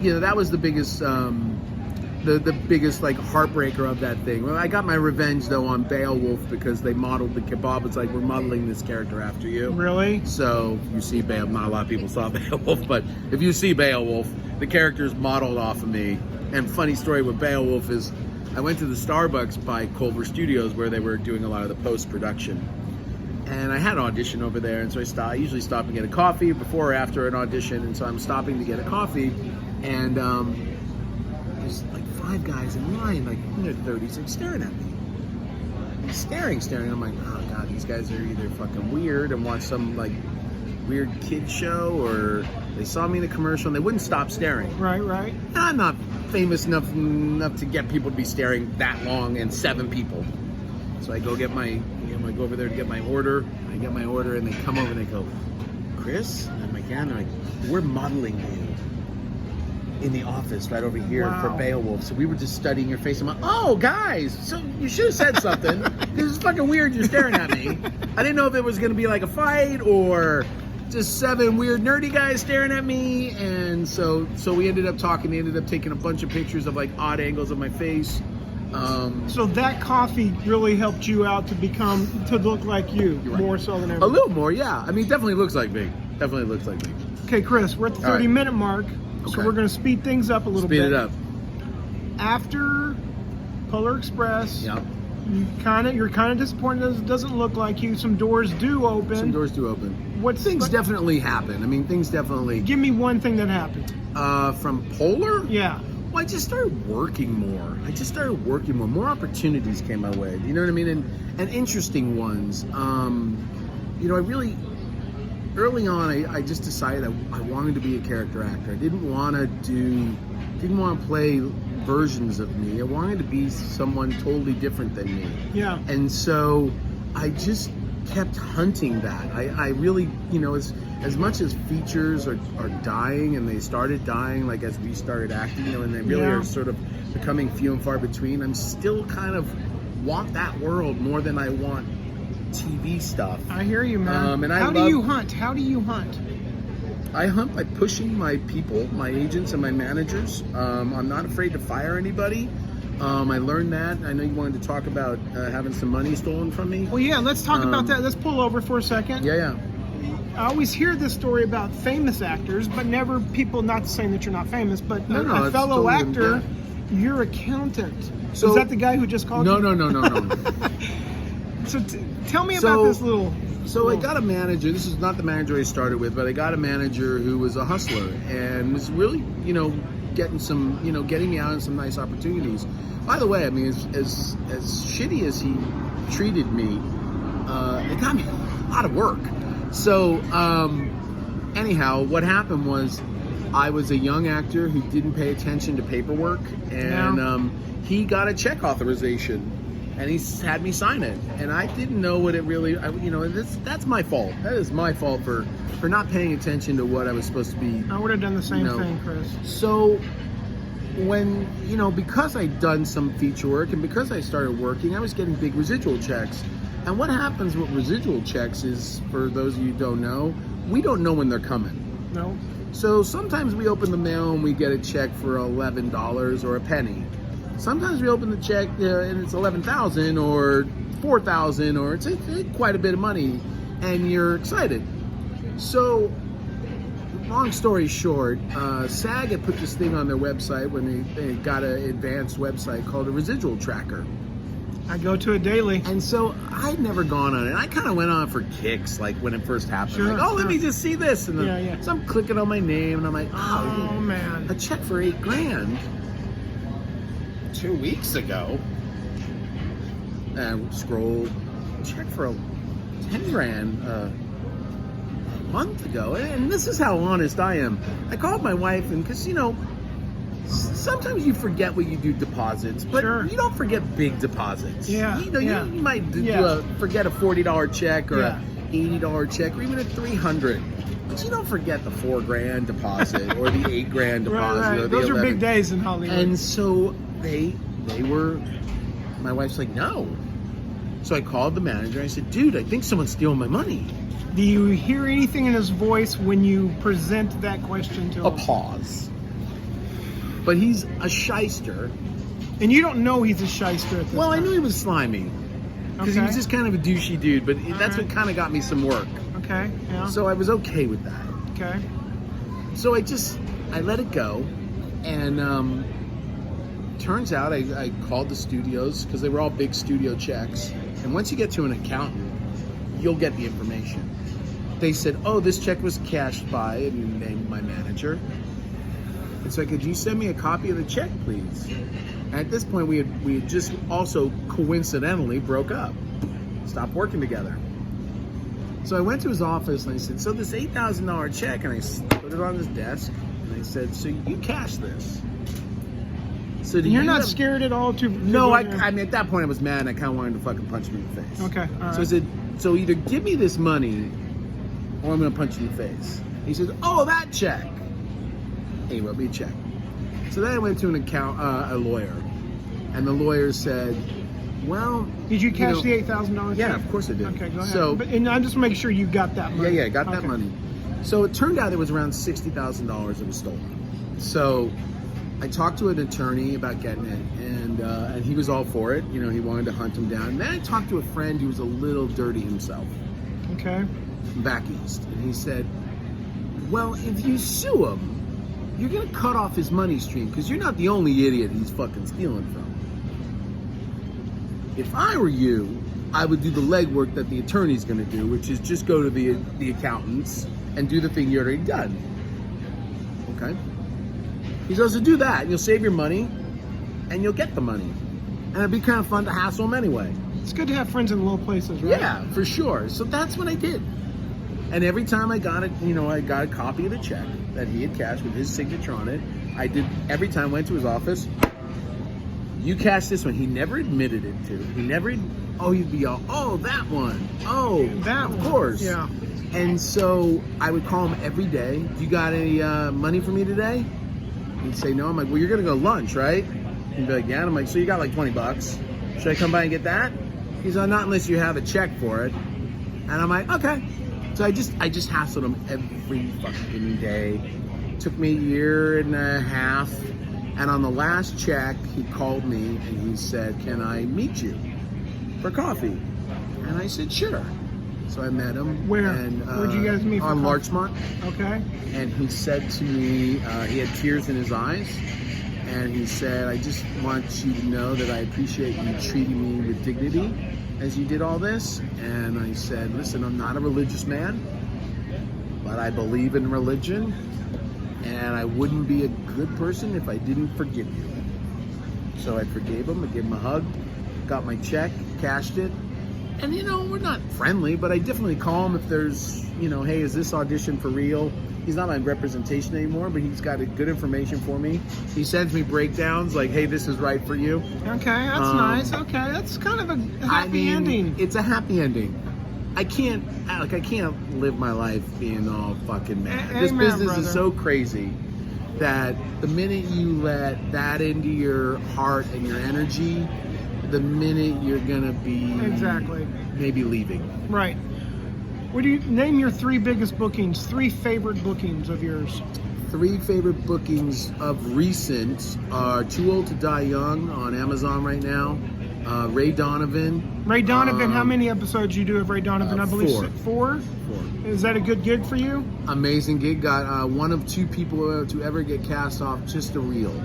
[SPEAKER 2] that was the biggest, the biggest like heartbreaker of that thing. Well, I got my revenge though on Beowulf because they modeled the kebab. It's like, we're modeling this character after you.
[SPEAKER 1] Really?
[SPEAKER 2] So you see Beowulf. Not a lot of people saw Beowulf, but if you see Beowulf, the character's modeled off of me. And funny story with Beowulf is I went to the Starbucks by Culver Studios where they were doing a lot of the post-production. And I had an audition over there, and so I usually stop and get a coffee before or after an audition, and so I'm stopping to get a coffee, and there's like 5 guys in line, like in their 30s, like staring at me. Staring. I'm like, oh God, these guys are either fucking weird and want some like weird kid show, or they saw me in a commercial and they wouldn't stop staring.
[SPEAKER 1] Right.
[SPEAKER 2] And I'm not famous enough to get people to be staring that long, and 7 people. So I go get I go over there to get my order. I get my order, and they come over and they go, Chris? And I'm like, yeah. And they're like, we're modeling you in the office right over here for Beowulf. So we were just studying your face. I'm like, oh, guys, so you should have said something. This is fucking weird. You're staring at me. I didn't know if it was going to be like a fight or just 7 weird nerdy guys staring at me. And so we ended up talking. They ended up taking a bunch of pictures of like odd angles of my face.
[SPEAKER 1] So that coffee really helped you out to look like you, more so than ever.
[SPEAKER 2] A little more, yeah. I mean, definitely looks like me.
[SPEAKER 1] Okay, Chris, we're at the 30-minute mark, so we're going to speed things up a little bit.
[SPEAKER 2] Speed it up.
[SPEAKER 1] After Polar Express,
[SPEAKER 2] Yep.
[SPEAKER 1] you're kind of disappointed that it doesn't look like you. Some doors do open. Things
[SPEAKER 2] definitely happen. I mean, things definitely.
[SPEAKER 1] Give me one thing that happened.
[SPEAKER 2] From Polar?
[SPEAKER 1] Yeah.
[SPEAKER 2] Well, I just started working more. More opportunities came my way. You know what I mean? And interesting ones. I really, early on, I just decided I wanted to be a character actor. I didn't want to play versions of me. I wanted to be someone totally different than me.
[SPEAKER 1] Yeah.
[SPEAKER 2] And so I just kept hunting that. I really, as much as features are dying, and they started dying like as we started acting, and they really are sort of becoming few and far between, I'm still kind of want that world more than I want TV stuff.
[SPEAKER 1] I hear you, man.
[SPEAKER 2] And
[SPEAKER 1] How do you hunt?
[SPEAKER 2] I hunt by pushing my people, my agents and my managers. I'm not afraid to fire anybody. I learned that. I know you wanted to talk about having some money stolen from me.
[SPEAKER 1] Well, yeah, let's talk about that. Let's pull over for a second.
[SPEAKER 2] Yeah.
[SPEAKER 1] I always hear this story about famous actors, but never people, not saying that you're not famous, but a fellow actor, your accountant. So is that the guy who just called you?
[SPEAKER 2] No.
[SPEAKER 1] So tell me about this little...
[SPEAKER 2] I got a manager. This is not the manager I started with, but I got a manager who was a hustler and was really, getting me out in some nice opportunities. By the way, I mean, as shitty as he treated me, it got me a lot of work. So, anyhow, what happened was I was a young actor who didn't pay attention to paperwork, and he got a check authorization. And he had me sign it, and I didn't know what it really. That's my fault. That is my fault for not paying attention to what I was supposed to be.
[SPEAKER 1] I would have done the same thing, Chris.
[SPEAKER 2] So when because I'd done some feature work and because I started working, I was getting big residual checks. And what happens with residual checks is, for those of you who don't know, we don't know when they're coming.
[SPEAKER 1] No.
[SPEAKER 2] So sometimes we open the mail and we get a check for $11 or a penny. Sometimes we open the check and it's $11,000 or $4,000, or it's quite a bit of money, and you're excited. So, long story short, SAG had put this thing on their website when they got an advanced website called a residual tracker.
[SPEAKER 1] I go to it daily.
[SPEAKER 2] And so I'd never gone on it. I kind of went on for kicks, like when it first happened.
[SPEAKER 1] Sure,
[SPEAKER 2] let me just see this. And then, so I'm clicking on my name, and I'm like,
[SPEAKER 1] oh man,
[SPEAKER 2] a check for $8,000. 2 weeks ago, and scroll, check for $10,000 a month ago. And this is how honest I am. I called my wife, and because sometimes you forget what you do deposits, but you don't forget big deposits. You might forget a $40 check or a $80 check or even a $300. But you don't forget the $4,000 deposit or the $8,000 deposit.
[SPEAKER 1] Right.
[SPEAKER 2] Or the
[SPEAKER 1] Those
[SPEAKER 2] 11.
[SPEAKER 1] are big days in Hollywood.
[SPEAKER 2] And so they were, my wife's like, no. So I called the manager. I said, dude, I think someone's stealing my money.
[SPEAKER 1] Do you hear anything in his voice when you present that question to him?
[SPEAKER 2] A pause. But he's a shyster.
[SPEAKER 1] And you don't know he's a shyster at this time.
[SPEAKER 2] I knew he was slimy. Because he was just kind of a douchey dude. But that's what kind of got me some work.
[SPEAKER 1] Okay, yeah.
[SPEAKER 2] So I was okay with that.
[SPEAKER 1] Okay.
[SPEAKER 2] So I let it go. And turns out I called the studios because they were all big studio checks. And once you get to an accountant, you'll get the information. They said, oh, this check was cashed by, and you named my manager. And so could you send me a copy of the check, please? And at this point, we had just also coincidentally broke up, stopped working together. So I went to his office and I said, so this $8,000 check, and I put it on his desk, and I said, so you cashed this. So
[SPEAKER 1] you're not scared at all to...
[SPEAKER 2] No, I mean, at that point I was mad and I kind of wanted to fucking punch him in the face.
[SPEAKER 1] Okay, all right.
[SPEAKER 2] So I said, so either give me this money or I'm going to punch you in the face. He says, oh, that check. And he wrote me a check. So then I went to a lawyer, and the lawyer said, well... Did
[SPEAKER 1] you cash the $8,000 check?
[SPEAKER 2] Yeah, of course I did.
[SPEAKER 1] Okay, go ahead.
[SPEAKER 2] So,
[SPEAKER 1] and I just make sure you got that money.
[SPEAKER 2] Yeah, I got that money. So it turned out there was around $60,000 that was stolen. So I talked to an attorney about getting it, and he was all for it. You know, he wanted to hunt him down. And then I talked to a friend who was a little dirty himself.
[SPEAKER 1] Okay.
[SPEAKER 2] Back east. And he said, well, if you sue him, you're going to cut off his money stream because you're not the only idiot he's fucking stealing from. If I were you, I would do the legwork that the attorney's going to do, which is just go to the accountants and do the thing you already done. Okay? He says, so do that, and you'll save your money, and you'll get the money. And it'd be kind of fun to hassle him anyway.
[SPEAKER 1] It's good to have friends in low places, right?
[SPEAKER 2] Yeah, for sure. So that's what I did. And every time I got it, I got a copy of the check that he had cashed with his signature on it. I did, every time I went to his office, you cashed this one. He never admitted it to. He never, he'd be all, oh, that one. Oh,
[SPEAKER 1] that
[SPEAKER 2] of
[SPEAKER 1] one.
[SPEAKER 2] Course.
[SPEAKER 1] Yeah.
[SPEAKER 2] And so I would call him every day. You got any money for me today? He'd say no. I'm like, well, you're going to go lunch, right? He'd be like, yeah. And I'm like, so you got like $20. Should I come by and get that? He's like, not unless you have a check for it. And I'm like, okay. So I just hassled him every fucking day. Took me a year and a half. And on the last check, he called me and he said, can I meet you for coffee? And I said, sure. So I met him.
[SPEAKER 1] Where?
[SPEAKER 2] And,
[SPEAKER 1] where'd you guys meet for
[SPEAKER 2] on
[SPEAKER 1] coffee?
[SPEAKER 2] Larchmont.
[SPEAKER 1] Okay.
[SPEAKER 2] And he said to me, he had tears in his eyes. And he said, I just want you to know that I appreciate you treating me with dignity as you did all this. And I said, listen, I'm not a religious man, but I believe in religion. And I wouldn't be a good person if I didn't forgive you. So I forgave him. I gave him a hug, got my check, cashed it. And, we're not friendly, but I definitely call him if there's, hey, is this audition for real? He's not my representation anymore, but he's got good information for me. He sends me breakdowns like, hey, this is right for you.
[SPEAKER 1] Okay, that's nice. Okay, that's kind of a happy ending.
[SPEAKER 2] It's a happy ending. I can't live my life being all fucking mad. This business
[SPEAKER 1] brother.
[SPEAKER 2] is so crazy that the minute you let that into your heart and your energy, the minute you're gonna be maybe leaving.
[SPEAKER 1] Right. What do you name your 3 biggest bookings? 3 favorite bookings of yours.
[SPEAKER 2] 3 favorite bookings of recent are Too Old to Die Young on Amazon right now. Ray Donovan.
[SPEAKER 1] Ray Donovan, how many episodes you do of Ray Donovan? I believe
[SPEAKER 2] 4.
[SPEAKER 1] 4? Is that a good gig for you?
[SPEAKER 2] Amazing gig. Got one of 2 people to ever get cast off just a reel.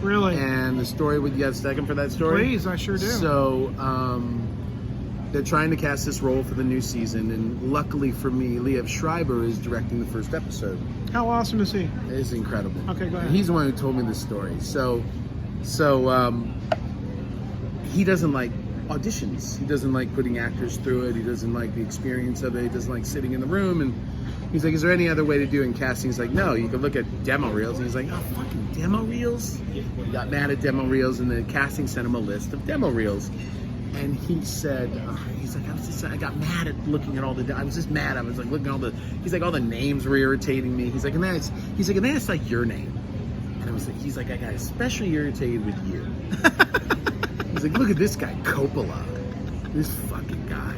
[SPEAKER 1] Really?
[SPEAKER 2] And the story, would you have a second for that story?
[SPEAKER 1] Please, I sure do.
[SPEAKER 2] So, they're trying to cast this role for the new season, and luckily for me, Liev Schreiber is directing the first episode.
[SPEAKER 1] How awesome is he?
[SPEAKER 2] It's incredible.
[SPEAKER 1] Okay, go ahead.
[SPEAKER 2] And he's the one who told me this story. So he doesn't like auditions. He doesn't like putting actors through it. He doesn't like the experience of it. He doesn't like sitting in the room. And he's like, is there any other way to do it in casting? He's like, no, you can look at demo reels. And he's like, oh, fucking demo reels? He got mad at demo reels, and the casting sent him a list of demo reels. And he said, he's like, I got mad at looking at all the, I was just mad. I was like looking at all the, he's like, all the names were irritating me. He's like, and then it's like your name. And I was like, he's like, I got especially irritated with you. He's like, look at this guy, Coppola. This fucking guy.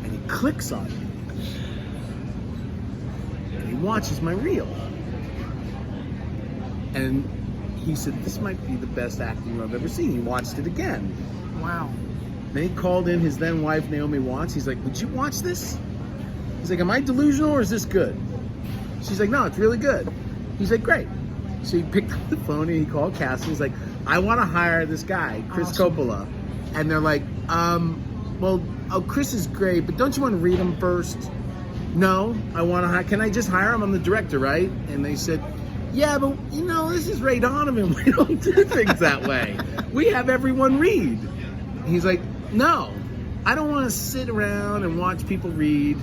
[SPEAKER 2] And he clicks on me. And he watches my reel. And he said, this might be the best acting I've ever seen. He watched it again.
[SPEAKER 1] Wow.
[SPEAKER 2] Then he called in his then wife, Naomi Watts. He's like, would you watch this? He's like, am I delusional or is this good? She's like, no, it's really good. He's like, great. So he picked up the phone and he called casting. He's like, I want to hire this guy, Chris
[SPEAKER 1] Awesome.
[SPEAKER 2] Coppola. And they're like, Chris is great, but don't you want to read him first? No, I want to hire. Can I just hire him? I'm the director, right? And they said, yeah, but this is Ray Donovan. We don't do things that way. We have everyone read. And he's like, no, I don't want to sit around and watch people read.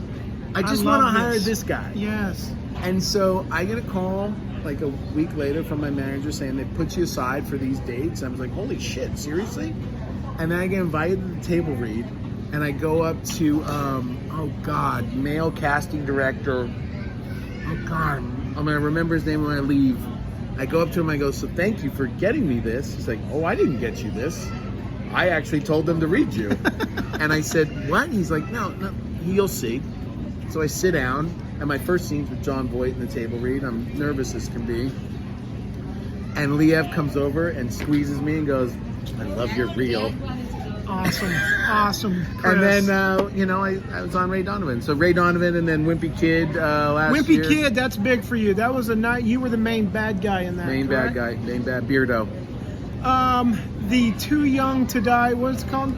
[SPEAKER 2] I just want to hire this guy.
[SPEAKER 1] Yes.
[SPEAKER 2] And so I get a call like a week later from my manager saying they put you aside for these dates. I was like, holy shit, seriously? And then I get invited to the table read, and I go up to, male casting director. Oh God, I'm gonna remember his name when I leave. I go up to him, I go, so thank you for getting me this. He's like, oh, I didn't get you this. I actually told them to read you. And I said, what? He's like, no, you'll see. So I sit down, and my first scene's with John Voight in the table read. I'm nervous as can be. And Liev comes over and squeezes me and goes, I love your reel.
[SPEAKER 1] Awesome. Chris.
[SPEAKER 2] And then, I was on Ray Donovan. So Ray Donovan and then Wimpy Kid last year.
[SPEAKER 1] Wimpy Kid, that's big for you. That was a night. You were the main bad guy in that.
[SPEAKER 2] Main
[SPEAKER 1] correct?
[SPEAKER 2] bad Beardo.
[SPEAKER 1] The Too Young to Die, what's it called?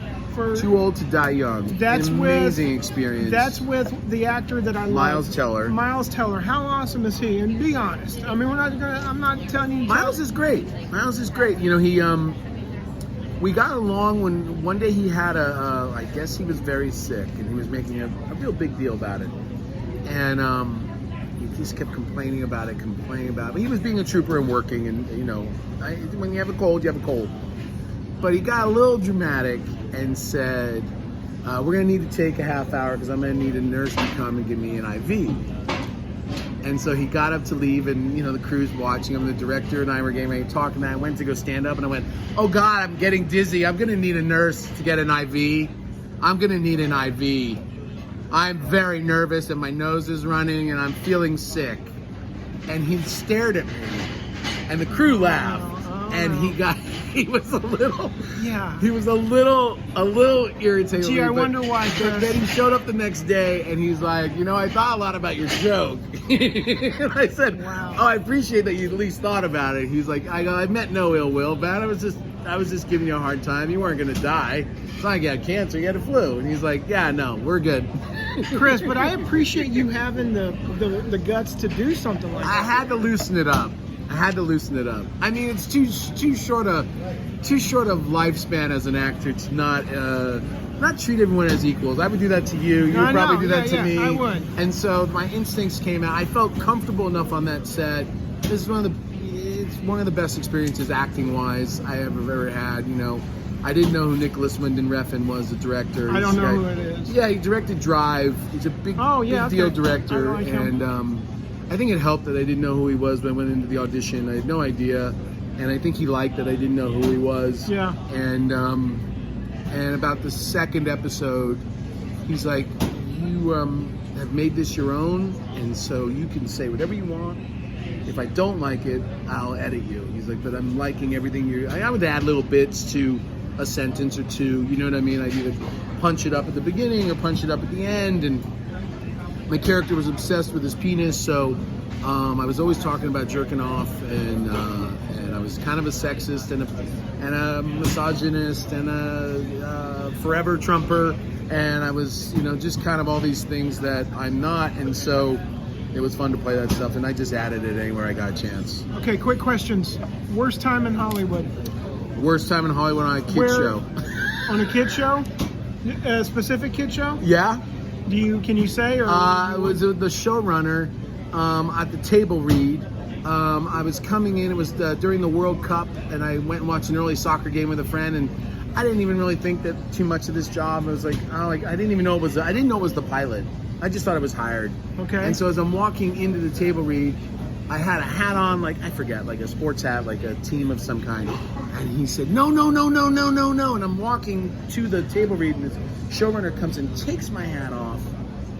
[SPEAKER 2] Too Old to Die Young.
[SPEAKER 1] That's
[SPEAKER 2] An amazing experience.
[SPEAKER 1] That's with the actor that I love.
[SPEAKER 2] Miles Teller.
[SPEAKER 1] Miles Teller. How awesome is he? And be honest. I mean, I'm not telling you.
[SPEAKER 2] Miles is great. He we got along when one day he had I guess he was very sick and he was making a real big deal about it. And he just kept complaining about it. But he was being a trooper and working, and when you have a cold, you have a cold. But he got a little dramatic and said, we're going to need to take a half hour because I'm going to need a nurse to come and give me an IV. And so he got up to leave, and the crew's watching him. The director and I were getting ready to talk, and I went to go stand up, and I went, oh God, I'm getting dizzy. I'm going to need a nurse to get an IV. I'm going to need an IV. I'm very nervous, and my nose is running, and I'm feeling sick. And he stared at me, and the crew laughed. And he was a little irritated.
[SPEAKER 1] Gee, I wonder why.
[SPEAKER 2] But then he showed up the next day, and he's like, I thought a lot about your joke. And I said,
[SPEAKER 1] wow.
[SPEAKER 2] Oh, I appreciate that you at least thought about it. He's like, I meant no ill will, man. I was just giving you a hard time. You weren't gonna die. It's not like you had cancer, you had a flu. And he's like, yeah, no, we're good.
[SPEAKER 1] Chris, but I appreciate you having the guts to do something like that.
[SPEAKER 2] I had to loosen it up. I mean, it's too short of lifespan as an actor to not treat everyone as equals. I would do that to you. You would probably do that to me.
[SPEAKER 1] I would.
[SPEAKER 2] And so my instincts came out. I felt comfortable enough on that set. This is one of the best experiences acting wise I have ever had. I didn't know who Nicholas Winding Refn was, the director.
[SPEAKER 1] I don't know who it is.
[SPEAKER 2] Yeah, he directed Drive. He's a big deal director,
[SPEAKER 1] I like him.
[SPEAKER 2] and I think it helped that I didn't know who he was when I went into the audition. I had no idea, and I think he liked that I didn't know who he was.
[SPEAKER 1] Yeah.
[SPEAKER 2] And about the second episode, he's like, "You have made this your own, and so you can say whatever you want. If I don't like it, I'll edit you." He's like, "But I'm liking everything I would add little bits to a sentence or two. You know what I mean? I'd either punch it up at the beginning or punch it up at the end, and." My character was obsessed with his penis, so I was always talking about jerking off, and I was kind of a sexist and a misogynist and a forever Trumper, and I was, just kind of all these things that I'm not, and so it was fun to play that stuff, and I just added it anywhere I got a chance.
[SPEAKER 1] Okay, quick questions. Worst time in Hollywood?
[SPEAKER 2] Worst time in Hollywood on a kid show.
[SPEAKER 1] On a kid show? A specific kid show?
[SPEAKER 2] Yeah.
[SPEAKER 1] Can you say? Or
[SPEAKER 2] it was the showrunner at the table read. I was coming in. It was during the World Cup, and I went and watched an early soccer game with a friend, and I didn't even really think that too much of this job. I was like, I didn't even know it was. I didn't know it was the pilot. I just thought I was hired.
[SPEAKER 1] Okay.
[SPEAKER 2] And so as I'm walking into the table read, I had a hat on, like I forget, like a sports hat, like a team of some kind. And he said, no. And I'm walking to the table read, and this showrunner comes and takes my hat off,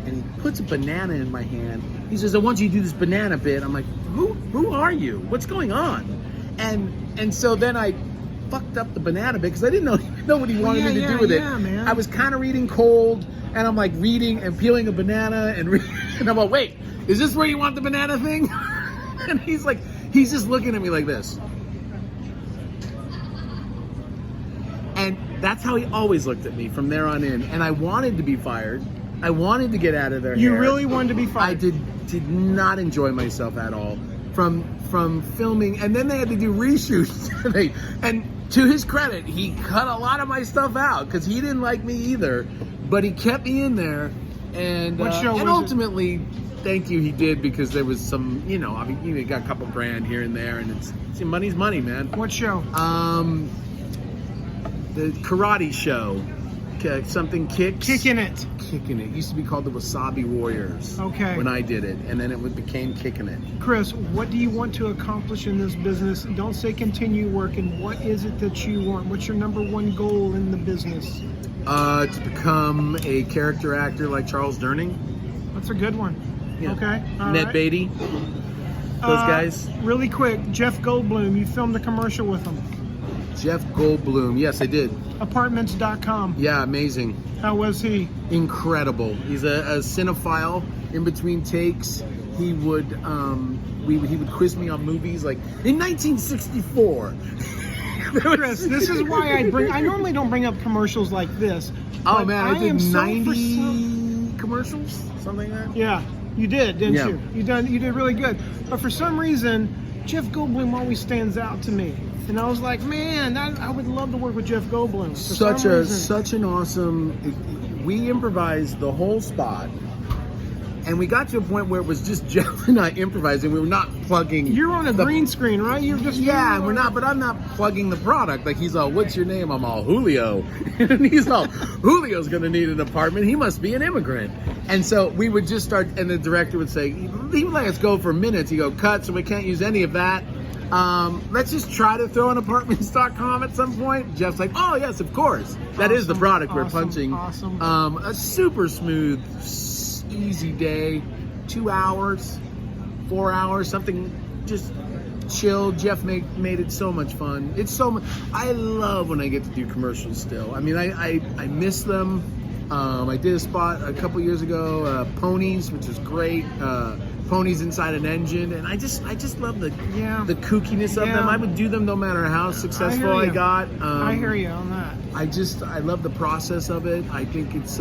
[SPEAKER 2] and he puts a banana in my hand. He says, I want you to do this banana bit. I'm like, who are you? What's going on? And so then I fucked up the banana bit because I didn't know what he wanted me to do with it.
[SPEAKER 1] Man.
[SPEAKER 2] I was kind of reading cold, and I'm like reading and peeling a banana, and I'm like, wait, is this where you want the banana thing? And he's just looking at me like this. That's how he always looked at me from there on in. And I wanted to be fired. I wanted to get out of their
[SPEAKER 1] You
[SPEAKER 2] hair.
[SPEAKER 1] really wanted to be fired?
[SPEAKER 2] I did not enjoy myself at all from filming. And then they had to do reshoots. And to his credit, he cut a lot of my stuff out because he didn't like me either. But he kept me in there. And,
[SPEAKER 1] What show was
[SPEAKER 2] and
[SPEAKER 1] it?
[SPEAKER 2] ultimately, thank you, he did, because there was some, you know, I mean, you got a couple grand here and there, and it's money's money, man.
[SPEAKER 1] What show?
[SPEAKER 2] The karate show, something Kicks.
[SPEAKER 1] Kicking It.
[SPEAKER 2] Kicking It. It used to be called the Wasabi Warriors.
[SPEAKER 1] Okay.
[SPEAKER 2] When I did it, and then it became Kicking It.
[SPEAKER 1] Chris, what do you want to accomplish in this business? Don't say continue working. What is it that you want? What's your number one goal in the business?
[SPEAKER 2] To become a character actor like Charles Durning.
[SPEAKER 1] That's a good one.
[SPEAKER 2] Yeah.
[SPEAKER 1] Okay. All
[SPEAKER 2] Ned
[SPEAKER 1] right.
[SPEAKER 2] Beatty. Those guys.
[SPEAKER 1] Really quick, Jeff Goldblum, you filmed the commercial with him.
[SPEAKER 2] Jeff Goldblum. Yes, I did.
[SPEAKER 1] Apartments.com.
[SPEAKER 2] Yeah, amazing.
[SPEAKER 1] How was he?
[SPEAKER 2] Incredible. He's a cinephile. In between takes, he would he would quiz me on movies like in 1964.
[SPEAKER 1] Chris, this is why I normally don't bring up commercials like this.
[SPEAKER 2] Oh
[SPEAKER 1] but
[SPEAKER 2] man, I did
[SPEAKER 1] am so
[SPEAKER 2] 90 commercials, something like that.
[SPEAKER 1] Yeah, you did, didn't
[SPEAKER 2] Yeah.
[SPEAKER 1] you? You did really good. But for some reason, Jeff Goldblum always stands out to me. And I was like, man, I would love to work with Jeff Goldblum. For some reason.
[SPEAKER 2] Such an awesome. We improvised the whole spot, and we got to a point where it was just Jeff and I improvising. We were not plugging.
[SPEAKER 1] You're on a green screen, right? You're just
[SPEAKER 2] Yeah, we're not, but I'm not plugging the product. Like he's all, "What's your name?" I'm all, "Julio," and he's all, "Julio's gonna need an apartment. He must be an immigrant." And so we would just start, and the director would say, he would let us go for minutes. He'd go, "Cut," so we can't use any of that. Let's just try to throw an apartments.com at some point. Jeff's like, "Oh yes, of course. That is the product we're punching."
[SPEAKER 1] Awesome.
[SPEAKER 2] A super smooth, easy day, 2 hours, 4 hours, something just chill. Jeff made it so much fun. It's so much. I love when I get to do commercials still. I mean, I miss them. I did a spot a couple years ago, Ponies, which was great. Ponies inside an engine, and I just love the kookiness of them. I would do them no matter how successful I got.
[SPEAKER 1] I hear you on that.
[SPEAKER 2] I love the process of it. I think it's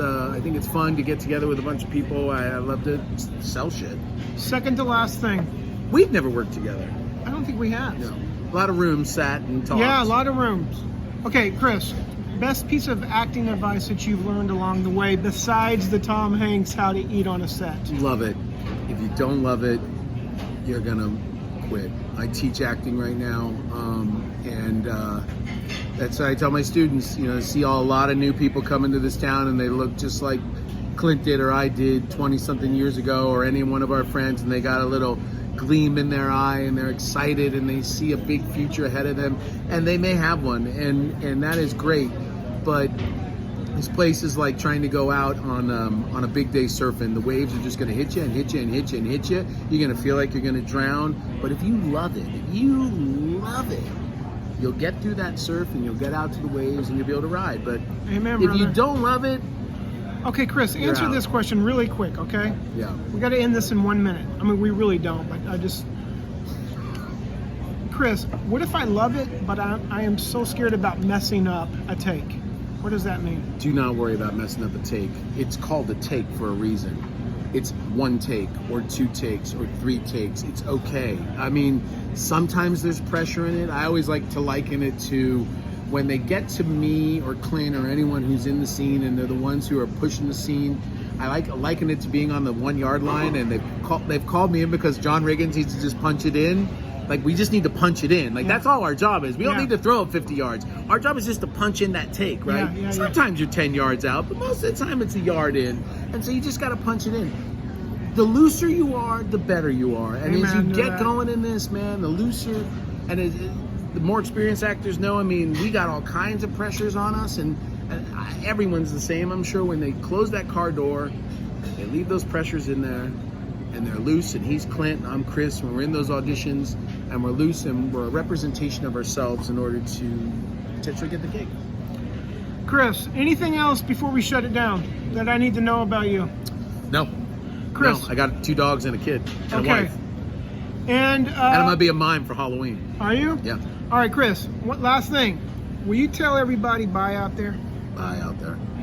[SPEAKER 2] fun to get together with a bunch of people. I love to sell shit.
[SPEAKER 1] Second to last thing.
[SPEAKER 2] We've never worked together.
[SPEAKER 1] I don't think we have.
[SPEAKER 2] No. A lot of rooms sat and talked.
[SPEAKER 1] Yeah, a lot of rooms. Okay, Chris, best piece of acting advice that you've learned along the way besides the Tom Hanks how to eat on a set?
[SPEAKER 2] Love it. If you don't love it, you're gonna quit. I teach acting right now, and that's what I tell my students. You know, see a lot of new people come into this town, and they look just like Clint did or I did 20-something years ago, or any one of our friends, and they got a little gleam in their eye, and they're excited, and they see a big future ahead of them, and they may have one, and that is great, but this place is like trying to go out on a big day surfing. The waves are just going to hit you and hit you and hit you and hit you. You're going to feel like you're going to drown. But if you love it, you'll get through that surf and you'll get out to the waves and you'll be able to ride. But
[SPEAKER 1] Amen,
[SPEAKER 2] if
[SPEAKER 1] brother.
[SPEAKER 2] you don't love it,
[SPEAKER 1] okay, Chris, answer
[SPEAKER 2] out.
[SPEAKER 1] this question really quick, okay?
[SPEAKER 2] yeah.
[SPEAKER 1] We got to end this in 1 minute. I mean, we really don't, but Chris, what if I love it, but I am so scared about messing up a take? What does that mean?
[SPEAKER 2] Do not worry about messing up a take. It's called a take for a reason. It's one take or two takes or three takes. It's okay. I mean, sometimes there's pressure in it. I always like to liken it to when they get to me or Clint or anyone who's in the scene and they're the ones who are pushing the scene. I liken it to being on the 1 yard line, and they've called me in because John Riggins needs to just punch it in. Like, we just need to punch it in. Like, that's all our job is. We don't need to throw it 50 yards. Our job is just to punch in that take, right? Sometimes you're 10 yards out, but most of the time it's a yard in. And so you just got to punch it in. The looser you are, the better you are. And as you get going in this, man, the looser, and the more experienced actors know, I mean, we got all kinds of pressures on us, and everyone's the same, I'm sure. When they close that car door, they leave those pressures in there, and they're loose, and he's Clint, and I'm Chris, when we're in those auditions, and we're loose, and we're a representation of ourselves in order to potentially get the gig.
[SPEAKER 1] Chris, anything else before we shut it down that I need to know about you?
[SPEAKER 2] No.
[SPEAKER 1] Chris.
[SPEAKER 2] No, I got 2 dogs and a kid and a wife.
[SPEAKER 1] And
[SPEAKER 2] I'm going to be a mime for Halloween.
[SPEAKER 1] Are you?
[SPEAKER 2] Yeah.
[SPEAKER 1] All right, Chris, last thing. Will you tell everybody bye out there?
[SPEAKER 2] Bye out there.